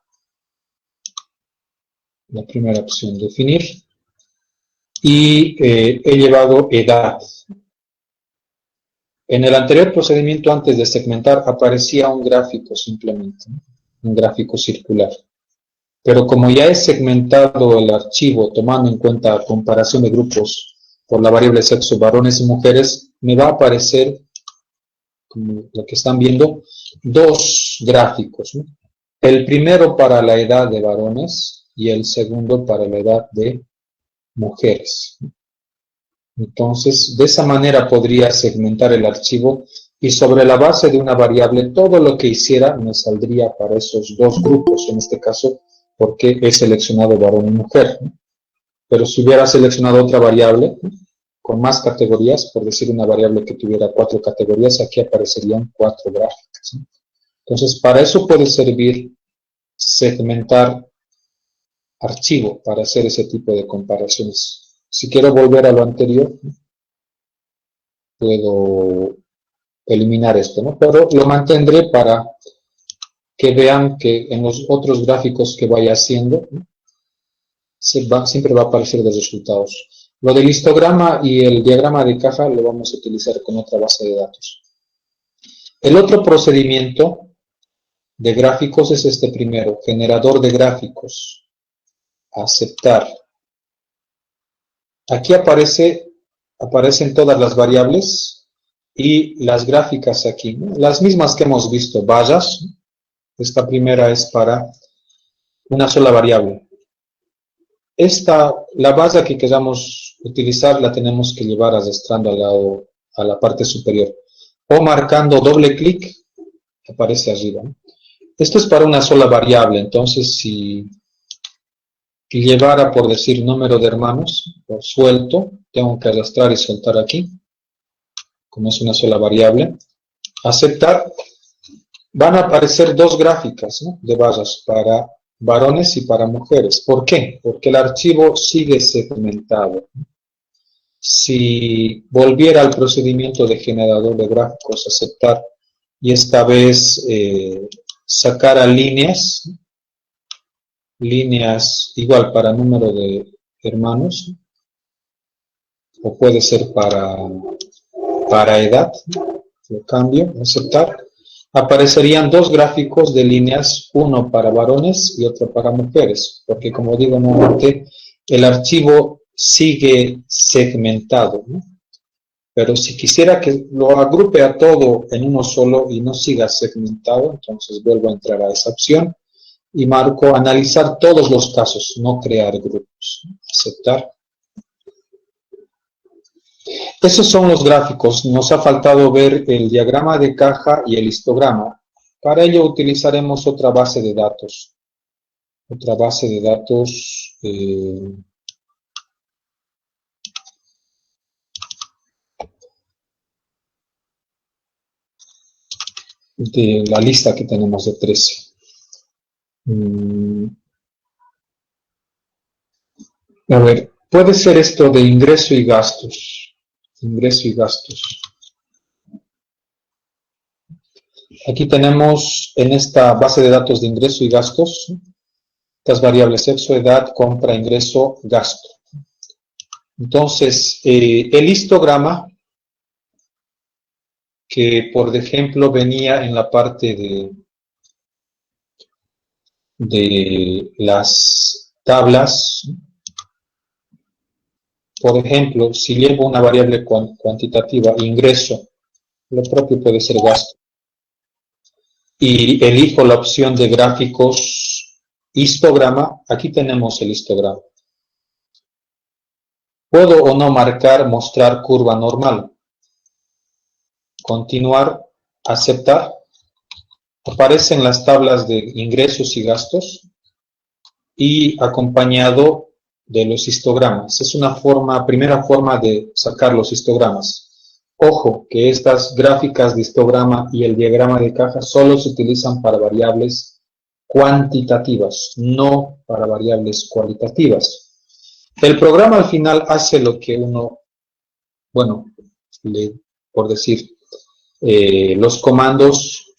La primera opción, definir, y he llevado edad. En el anterior procedimiento, antes de segmentar, aparecía un gráfico simplemente, ¿no? Un gráfico circular. Pero como ya he segmentado el archivo tomando en cuenta comparación de grupos por la variable sexo, varones y mujeres, me va a aparecer, como lo que están viendo, dos gráficos, ¿no? El primero para la edad de varones y el segundo para la edad de mujeres. Entonces, de esa manera podría segmentar el archivo y sobre la base de una variable, todo lo que hiciera me saldría para esos dos grupos, en este caso, porque he seleccionado varón y mujer. Pero si hubiera seleccionado otra variable con más categorías, por decir una variable que tuviera 4 categorías, aquí aparecerían 4 gráficas. Entonces, para eso puede servir segmentar archivo, para hacer ese tipo de comparaciones. Si quiero volver a lo anterior, puedo eliminar esto, ¿no? Pero lo mantendré para que vean que en los otros gráficos que vaya haciendo, ¿no? Siempre va a aparecer los resultados. Lo del histograma y el diagrama de caja lo vamos a utilizar con otra base de datos. El otro procedimiento de gráficos es este primero, generador de gráficos. Aceptar. Aquí aparecen todas las variables y las gráficas aquí, ¿no? Las mismas que hemos visto, vallas. Esta primera es para una sola variable. La base que queramos utilizar la tenemos que llevar arrastrando a la parte superior. O marcando doble clic, aparece arriba, ¿no? Esto es para una sola variable, entonces si llevara, por decir, número de hermanos, por suelto, tengo que arrastrar y soltar aquí, como es una sola variable. Aceptar, van a aparecer dos gráficas, ¿no?, de barras para varones y para mujeres. ¿Por qué? Porque el archivo sigue segmentado. Si volviera al procedimiento de generador de gráficos, aceptar, y esta vez sacara líneas igual para número de hermanos, o puede ser para edad, lo cambio, aceptar, aparecerían dos gráficos de líneas, uno para varones y otro para mujeres, porque como digo nuevamente, el archivo sigue segmentado, ¿no? Pero si quisiera que lo agrupe a todo en uno solo y no siga segmentado, entonces vuelvo a entrar a esa opción y marco analizar todos los casos, no crear grupos. Aceptar. Esos son los gráficos. Nos ha faltado ver el diagrama de caja y el histograma. Para ello utilizaremos otra base de datos. Otra base de datos de la lista que tenemos de 13. A ver, puede ser esto de ingreso y gastos. Ingreso y gastos. Aquí tenemos en esta base de datos de ingreso y gastos estas variables sexo, edad, compra, ingreso, gasto. Entonces, el histograma, que por ejemplo venía en la parte de las tablas, por ejemplo, si llevo una variable cuantitativa, ingreso, lo propio puede ser gasto, y elijo la opción de gráficos histograma, aquí tenemos el histograma. Puedo o no marcar mostrar curva normal. Continuar, aceptar. Aparecen las tablas de ingresos y gastos y acompañado de los histogramas. Es una primera forma de sacar los histogramas. Ojo, que estas gráficas de histograma y el diagrama de caja solo se utilizan para variables cuantitativas, no para variables cualitativas. El programa al final hace lo que uno, bueno, por decir, los comandos,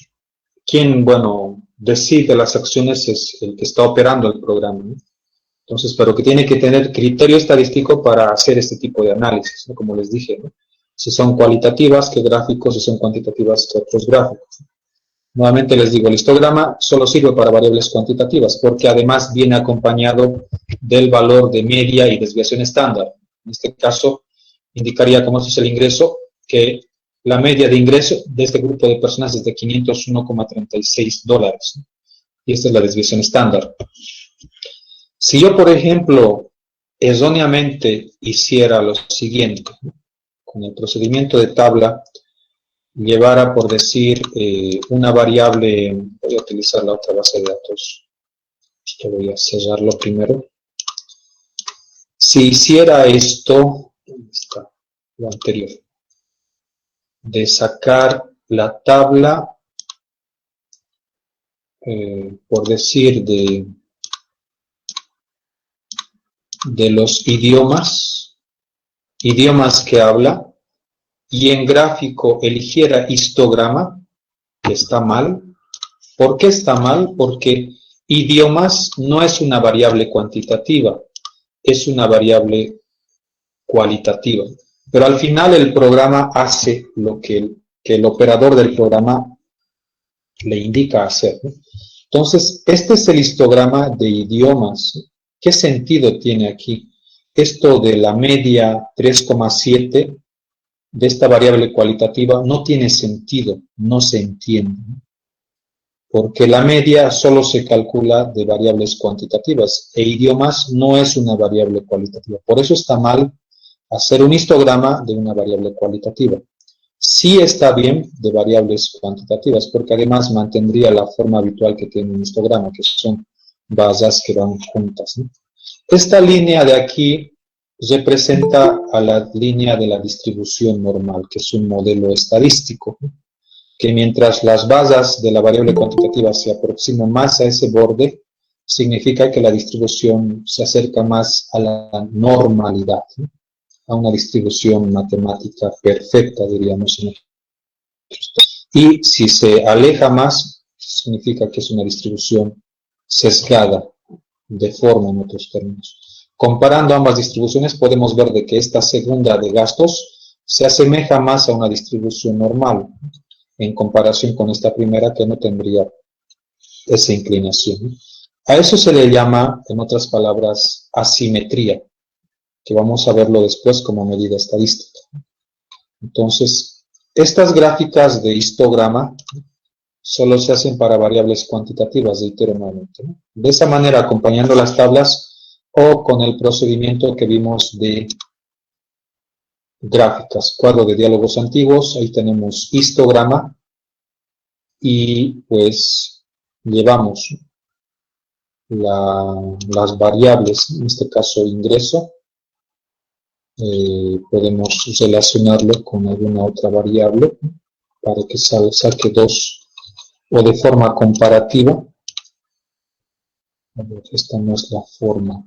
quien, bueno, decide las acciones es el que está operando el programa, ¿no? Entonces, pero que tiene que tener criterio estadístico para hacer este tipo de análisis, ¿no? Como les dije, ¿no? Si son cualitativas, ¿qué gráficos? Si son cuantitativas, ¿qué otros gráficos? Nuevamente les digo, el histograma solo sirve para variables cuantitativas, porque además viene acompañado del valor de media y desviación estándar. En este caso, indicaría cómo es el ingreso, que la media de ingreso de este grupo de personas es de $501,36, ¿no? Y esta es la desviación estándar. Si yo, por ejemplo, erróneamente hiciera lo siguiente, ¿no? Con el procedimiento de tabla, llevara, por decir, una variable, voy a utilizar la otra base de datos, esto voy a cerrarlo primero. Si hiciera esto, ¿dónde está lo anterior? De sacar la tabla, por decir, de los idiomas que habla, y en gráfico eligiera histograma, que está mal. ¿Por qué está mal? Porque idiomas no es una variable cuantitativa, es una variable cualitativa. Pero al final el programa hace lo que el operador del programa le indica hacer, ¿no? Entonces, este es el histograma de idiomas. ¿Qué sentido tiene aquí? Esto de la media 3,7 de esta variable cualitativa no tiene sentido, no se entiende, ¿no? Porque la media solo se calcula de variables cuantitativas e idiomas no es una variable cualitativa. Por eso está mal hacer un histograma de una variable cualitativa. Sí está bien de variables cuantitativas, porque además mantendría la forma habitual que tiene un histograma, que son basas que van juntas, ¿no? Esta línea de aquí representa a la línea de la distribución normal, que es un modelo estadístico, ¿no? Que mientras las basas de la variable cuantitativa se aproximan más a ese borde, significa que la distribución se acerca más a la normalidad, ¿no? A una distribución matemática perfecta, diríamos. Y si se aleja más, significa que es una distribución sesgada, deforme en otros términos. Comparando ambas distribuciones, podemos ver de que esta segunda de gastos se asemeja más a una distribución normal, en comparación con esta primera que no tendría esa inclinación. A eso se le llama, en otras palabras, asimetría, que vamos a verlo después como medida estadística. Entonces, estas gráficas de histograma solo se hacen para variables cuantitativas, reitero nuevamente, ¿no? De esa manera, acompañando las tablas o con el procedimiento que vimos de gráficas, cuadro de diálogos antiguos, ahí tenemos histograma y pues llevamos las variables, en este caso ingreso, podemos relacionarlo con alguna otra variable para que saque dos, o de forma comparativa. Esta no es la forma.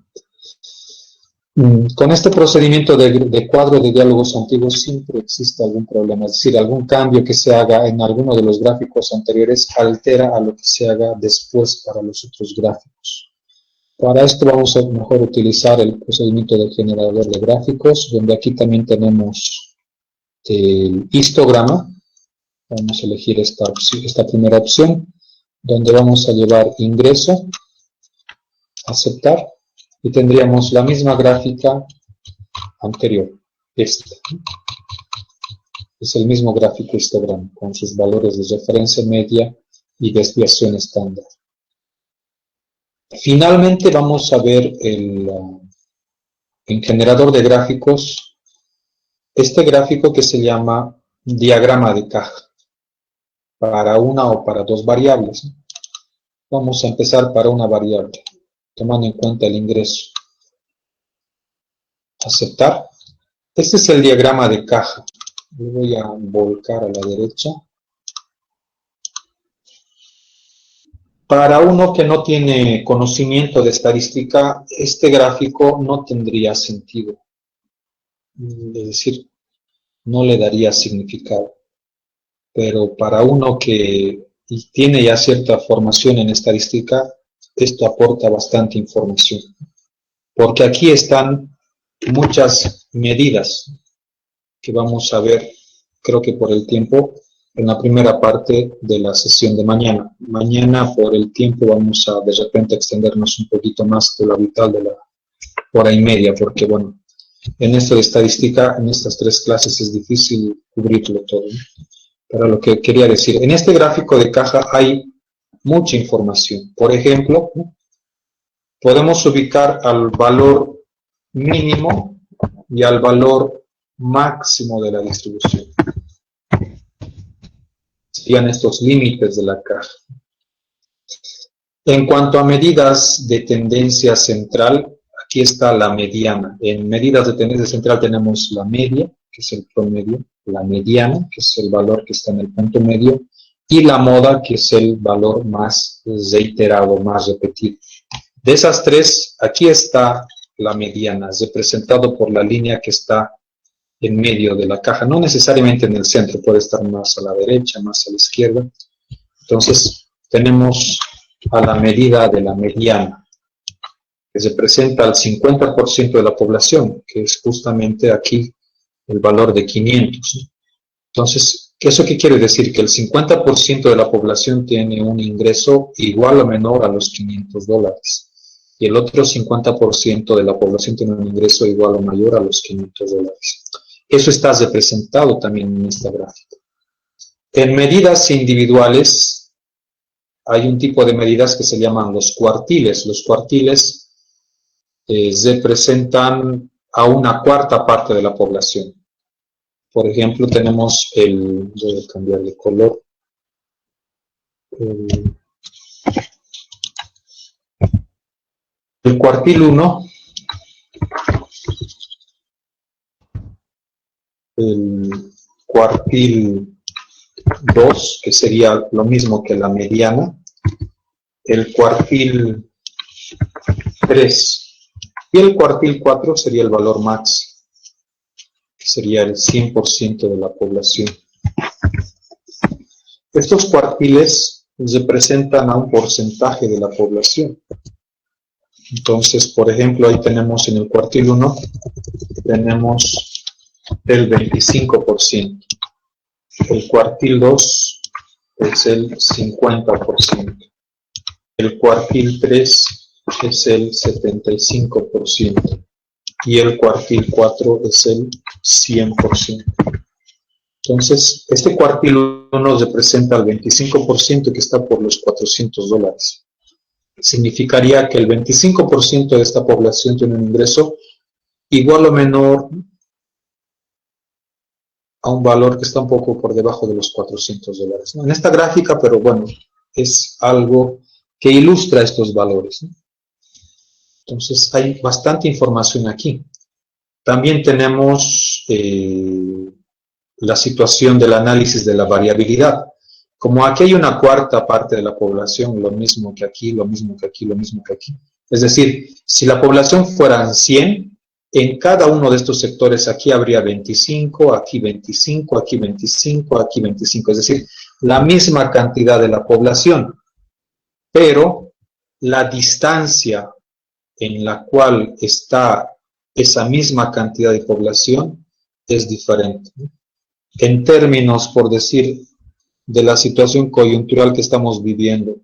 Con este procedimiento de cuadro de diálogos antiguos siempre existe algún problema, es decir, algún cambio que se haga en alguno de los gráficos anteriores altera a lo que se haga después para los otros gráficos. Para esto vamos a mejor utilizar el procedimiento del generador de gráficos, donde aquí también tenemos el histograma. Vamos a elegir esta primera opción, donde vamos a llevar ingreso, aceptar, y tendríamos la misma gráfica anterior, esta. Es el mismo gráfico histograma, con sus valores de referencia media y desviación estándar. Finalmente vamos a ver en generador de gráficos, este gráfico que se llama diagrama de caja, para una o para dos variables, ¿no? Vamos a empezar para una variable, tomando en cuenta el ingreso. Aceptar. Este es el diagrama de caja. Lo voy a volcar a la derecha. Para uno que no tiene conocimiento de estadística, este gráfico no tendría sentido. Es decir, no le daría significado. Pero para uno que tiene ya cierta formación en estadística, esto aporta bastante información. Porque aquí están muchas medidas que vamos a ver, creo que por el tiempo, en la primera parte de la sesión de mañana. Mañana, por el tiempo, vamos a de repente extendernos un poquito más de lo habitual de la hora y media, porque bueno, en esto de estadística, en estas 3 clases es difícil cubrirlo todo, ¿no? Pero lo que quería decir, en este gráfico de caja hay mucha información. Por ejemplo, podemos ubicar al valor mínimo y al valor máximo de la distribución. Serían estos límites de la caja. En cuanto a medidas de tendencia central, aquí está la mediana. En medidas de tendencia central tenemos la media, que es el promedio, la mediana, que es el valor que está en el punto medio, y la moda, que es el valor más reiterado, más repetido. De esas 3, aquí está la mediana, representado por la línea que está en medio de la caja, no necesariamente en el centro, puede estar más a la derecha, más a la izquierda. Entonces, tenemos a la medida de la mediana, que representa al 50% de la población, que es justamente aquí el valor de 500. Entonces, ¿eso qué quiere decir? Que el 50% de la población tiene un ingreso igual o menor a los $500. Y el otro 50% de la población tiene un ingreso igual o mayor a los $500. Eso está representado también en esta gráfica. En medidas individuales, hay un tipo de medidas que se llaman los cuartiles. Los cuartiles representan a una cuarta parte de la población. Por ejemplo, tenemos voy a cambiar de color. El cuartil 1, el cuartil 2, que sería lo mismo que la mediana, el cuartil 3 y el cuartil 4 sería el valor máximo, que sería el 100% de la población. Estos cuartiles representan a un porcentaje de la población. Entonces, por ejemplo, ahí tenemos en el cuartil 1, tenemos el 25%. El cuartil 2 es el 50%. El cuartil 3 es el 75%. Y el cuartil 4 es el 100%. Entonces, este cuartil 1 representa al 25% que está por los $400. Significaría que el 25% de esta población tiene un ingreso igual o menor a un valor que está un poco por debajo de los $400, ¿no? En esta gráfica, pero bueno, es algo que ilustra estos valores, ¿no? Entonces, hay bastante información aquí. También tenemos la situación del análisis de la variabilidad. Como aquí hay una cuarta parte de la población, lo mismo que aquí, lo mismo que aquí, lo mismo que aquí. Es decir, si la población fueran 100, en cada uno de estos sectores aquí habría 25, aquí 25, aquí 25, aquí 25. Es decir, la misma cantidad de la población, pero la distancia en la cual está esa misma cantidad de población es diferente. En términos, por decir, de la situación coyuntural que estamos viviendo,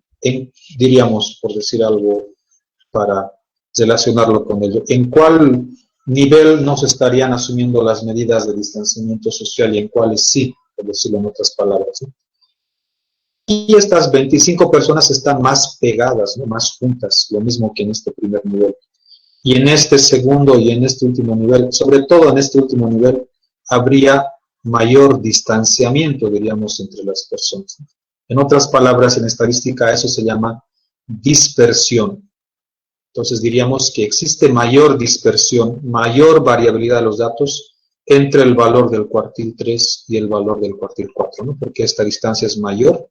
diríamos, por decir algo, para relacionarlo con ello, ¿en cuál nivel no se estarían asumiendo las medidas de distanciamiento social y en cuáles sí, por decirlo en otras palabras, ¿no? Y estas 25 personas están más pegadas, ¿no? Más juntas, lo mismo que en este primer nivel. Y en este segundo y en este último nivel, sobre todo en este último nivel, habría mayor distanciamiento, diríamos, entre las personas. En otras palabras, en estadística eso se llama dispersión. Entonces diríamos que existe mayor dispersión, mayor variabilidad de los datos entre el valor del cuartil 3 y el valor del cuartil 4, ¿no? Porque esta distancia es mayor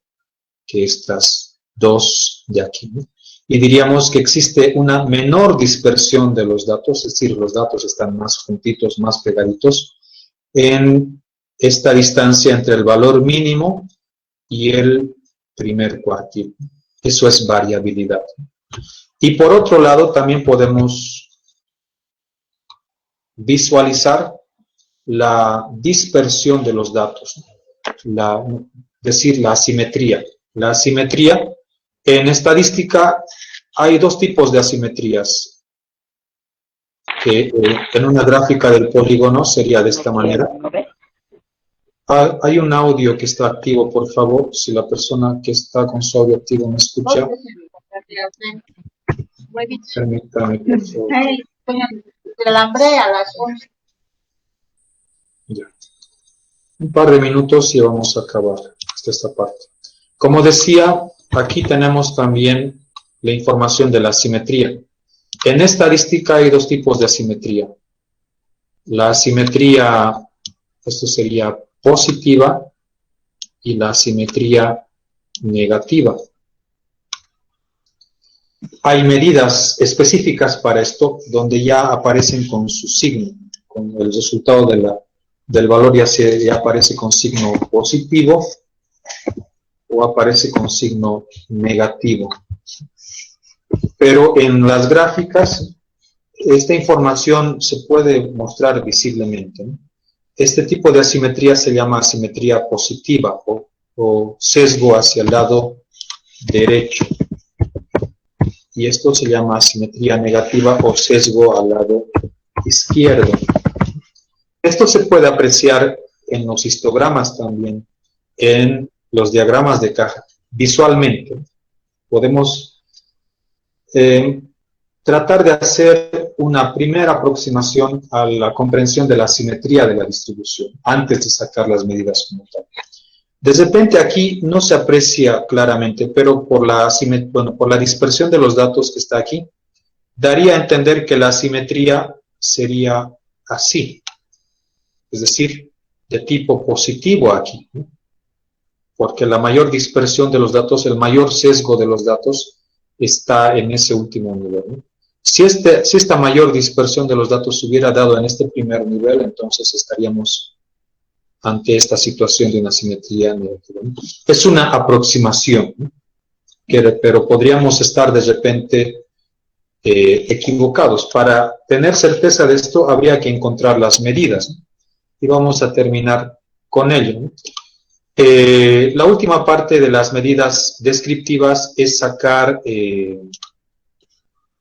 que estas 2 de aquí, ¿no? Y diríamos que existe una menor dispersión de los datos, es decir, los datos están más juntitos, más pegaditos, en esta distancia entre el valor mínimo y el primer cuartil. Eso es variabilidad. Y por otro lado, también podemos visualizar la dispersión de los datos, decir, la asimetría. La asimetría, en estadística hay dos tipos de asimetrías. En una gráfica del polígono sería de esta manera. Hay un audio que está activo, por favor, si la persona que está con su audio activo me escucha. Permítame, por favor. El hambre a las 11. Ya. Un par de minutos y vamos a acabar esta parte. Como decía, aquí tenemos también la información de la asimetría. En estadística hay dos tipos de asimetría. La asimetría, esto sería positiva, y la asimetría negativa. Hay medidas específicas para esto, donde ya aparecen con su signo, con el resultado del valor ya aparece con signo positivo o aparece con signo negativo. Pero en las gráficas, esta información se puede mostrar visiblemente, ¿no? Este tipo de asimetría se llama asimetría positiva o sesgo hacia el lado derecho. Y esto se llama asimetría negativa o sesgo al lado izquierdo. Esto se puede apreciar en los histogramas también, en los diagramas de caja. Visualmente, podemos tratar de hacer una primera aproximación a la comprensión de la simetría de la distribución, antes de sacar las medidas como tal. De repente aquí no se aprecia claramente, pero por la dispersión de los datos que está aquí, daría a entender que la simetría sería así. Es decir, de tipo positivo aquí, ¿no? Porque la mayor dispersión de los datos, el mayor sesgo de los datos está en ese último nivel, ¿no? Si esta mayor dispersión de los datos se hubiera dado en este primer nivel, entonces estaríamos ante esta situación de una simetría negativa, ¿no? Es una aproximación, ¿no? Pero podríamos estar de repente equivocados. Para tener certeza de esto, habría que encontrar las medidas, ¿no? Y vamos a terminar con ello, ¿no? La última parte de las medidas descriptivas es sacar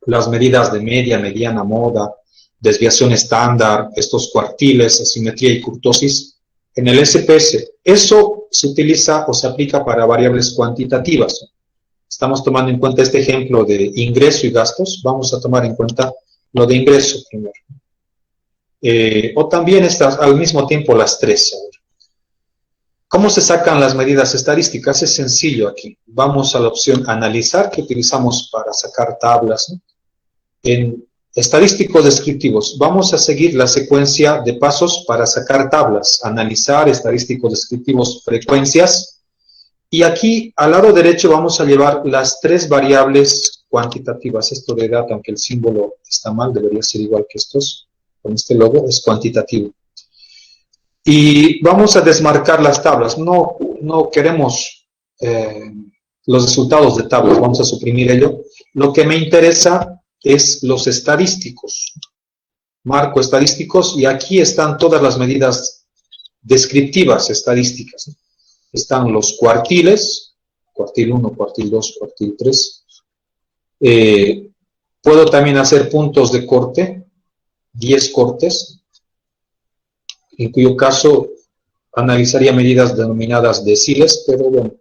las medidas de media, mediana, moda, desviación estándar, estos cuartiles, asimetría y kurtosis en el SPS. Eso se utiliza o se aplica para variables cuantitativas. Estamos tomando en cuenta este ejemplo de ingreso y gastos. Vamos a tomar en cuenta lo de ingreso primero. O también al mismo tiempo las tres. ¿Cómo se sacan las medidas estadísticas? Es sencillo aquí. Vamos a la opción analizar, que utilizamos para sacar tablas, ¿no? En estadísticos descriptivos, vamos a seguir la secuencia de pasos para sacar tablas, analizar, estadísticos descriptivos, frecuencias. Y aquí, al lado derecho, vamos a llevar las tres variables cuantitativas. Esto de data, aunque el símbolo está mal, debería ser igual que estos. Con este logo es cuantitativo. Y vamos a desmarcar las tablas. No queremos los resultados de tablas, vamos a suprimir ello. Lo que me interesa es los estadísticos. Marco estadísticos y aquí están todas las medidas descriptivas estadísticas. Están los cuartiles, cuartil 1, cuartil 2, cuartil 3. Puedo también hacer puntos de corte, 10 cortes, en cuyo caso analizaría medidas denominadas deciles, pero bueno,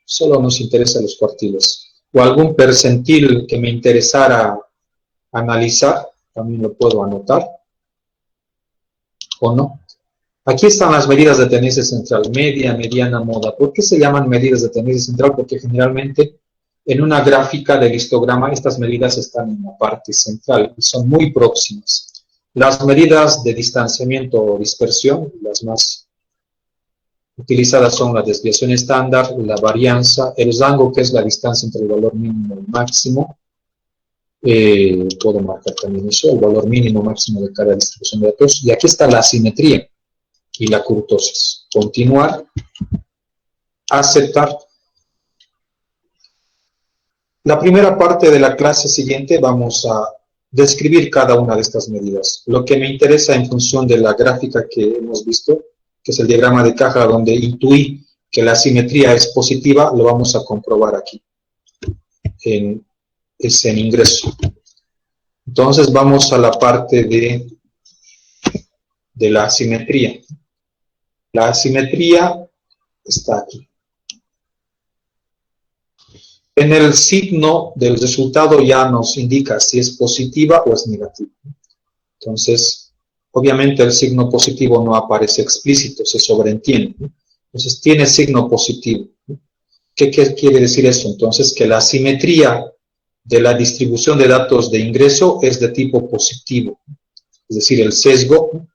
solo nos interesan los cuartiles. O algún percentil que me interesara analizar, también lo puedo anotar, o no. Aquí están las medidas de tendencia central, media, mediana, moda. ¿Por qué se llaman medidas de tendencia central? Porque generalmente en una gráfica del histograma estas medidas están en la parte central y son muy próximas. Las medidas de distanciamiento o dispersión, las más Utilizadas son la desviación estándar, la varianza, el rango, que es la distancia entre el valor mínimo y el máximo. Puedo marcar también eso, el valor mínimo máximo de cada distribución de datos. Y aquí está la asimetría y la kurtosis. Continuar, aceptar. La primera parte de la clase siguiente vamos a describir cada una de estas medidas. Lo que me interesa en función de la gráfica que hemos visto, que es el diagrama de caja donde intuí que la simetría es positiva, lo vamos a comprobar aquí, es en ingreso. Entonces vamos a la parte de la asimetría. La asimetría está aquí. En el signo del resultado ya nos indica si es positiva o es negativa. Entonces, obviamente el signo positivo no aparece explícito, se sobreentiende. Entonces, tiene signo positivo. ¿Qué quiere decir eso? Entonces, que la asimetría de la distribución de datos de ingreso es de tipo positivo. Es decir, el sesgo,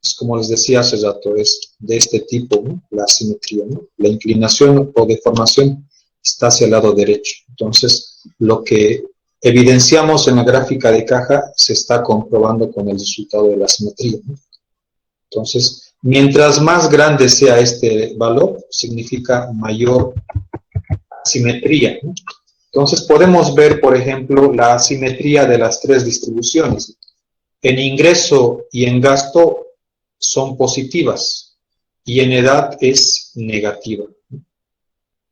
es como les decía hace rato, es de este tipo, ¿no? La asimetría, ¿no? La inclinación o deformación está hacia el lado derecho. Entonces, lo que evidenciamos en la gráfica de caja se está comprobando con el resultado de la asimetría, ¿no? Entonces, mientras más grande sea este valor, significa mayor asimetría, ¿no? Entonces, podemos ver, por ejemplo, la asimetría de las tres distribuciones. En ingreso y en gasto son positivas y en edad es negativa.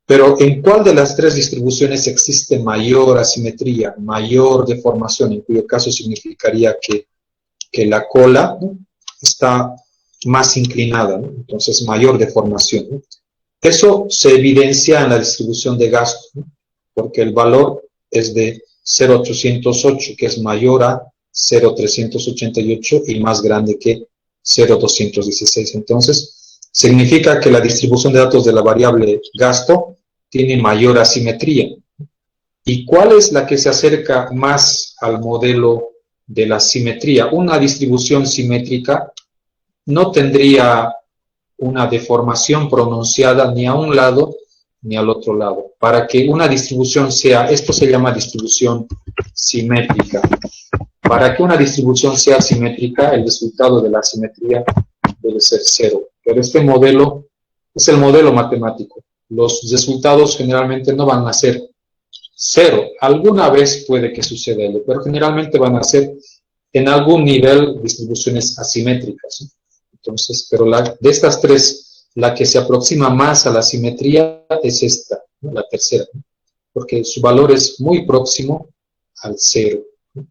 Pero ¿en cuál de las tres distribuciones existe mayor asimetría, mayor deformación? En cuyo caso significaría que la cola, ¿no?, está más inclinada, ¿no? Entonces mayor deformación, ¿no? Eso se evidencia en la distribución de gasto, ¿no?, porque el valor es de 0,808, que es mayor a 0,388 y más grande que 0,216. Entonces, significa que la distribución de datos de la variable gasto tiene mayor asimetría. ¿Y cuál es la que se acerca más al modelo de la simetría? Una distribución simétrica no tendría una deformación pronunciada ni a un lado ni al otro lado. Para que una distribución sea, esto se llama distribución simétrica. Para que una distribución sea simétrica, el resultado de la simetría debe ser cero. Pero este modelo es el modelo matemático. Los resultados generalmente no van a ser cero. Alguna vez puede que suceda ello, pero generalmente van a ser en algún nivel distribuciones asimétricas, ¿no? Entonces, pero de estas tres, la que se aproxima más a la simetría es esta, ¿no?, la tercera, ¿no?, porque su valor es muy próximo al cero, ¿no?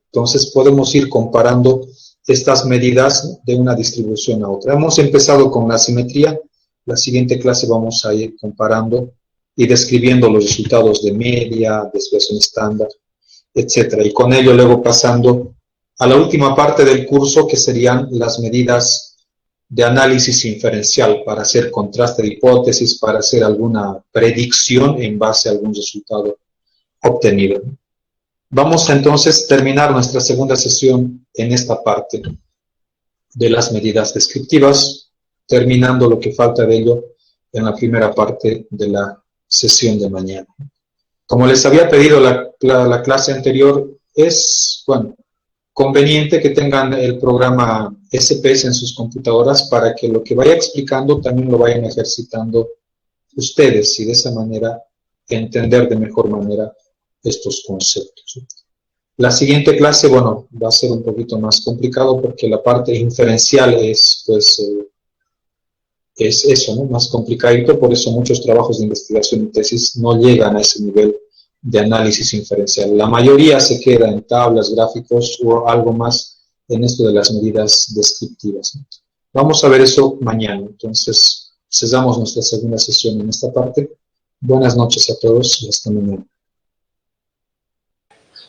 Entonces podemos ir comparando estas medidas, ¿no?, de una distribución a otra. Hemos empezado con la simetría. La siguiente clase vamos a ir comparando y describiendo los resultados de media, desviación estándar, etc. Y con ello luego pasando a la última parte del curso, que serían las medidas de análisis inferencial para hacer contraste de hipótesis, para hacer alguna predicción en base a algún resultado obtenido. Vamos a entonces terminar nuestra segunda sesión en esta parte de las medidas descriptivas, terminando lo que falta de ello en la primera parte de la sesión de mañana. Como les había pedido la clase anterior, es, bueno, conveniente que tengan el programa SPS en sus computadoras para que lo que vaya explicando también lo vayan ejercitando ustedes y de esa manera entender de mejor manera estos conceptos. La siguiente clase, bueno, va a ser un poquito más complicado porque la parte inferencial es, pues, es eso, ¿no?, más complicadito. Por eso muchos trabajos de investigación y tesis no llegan a ese nivel de análisis inferencial. La mayoría se queda en tablas, gráficos o algo más en esto de las medidas descriptivas, ¿no? Vamos a ver eso mañana. Entonces, cesamos nuestra segunda sesión en esta parte. Buenas noches a todos y hasta mañana.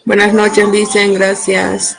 Buenas noches, Vicen, gracias.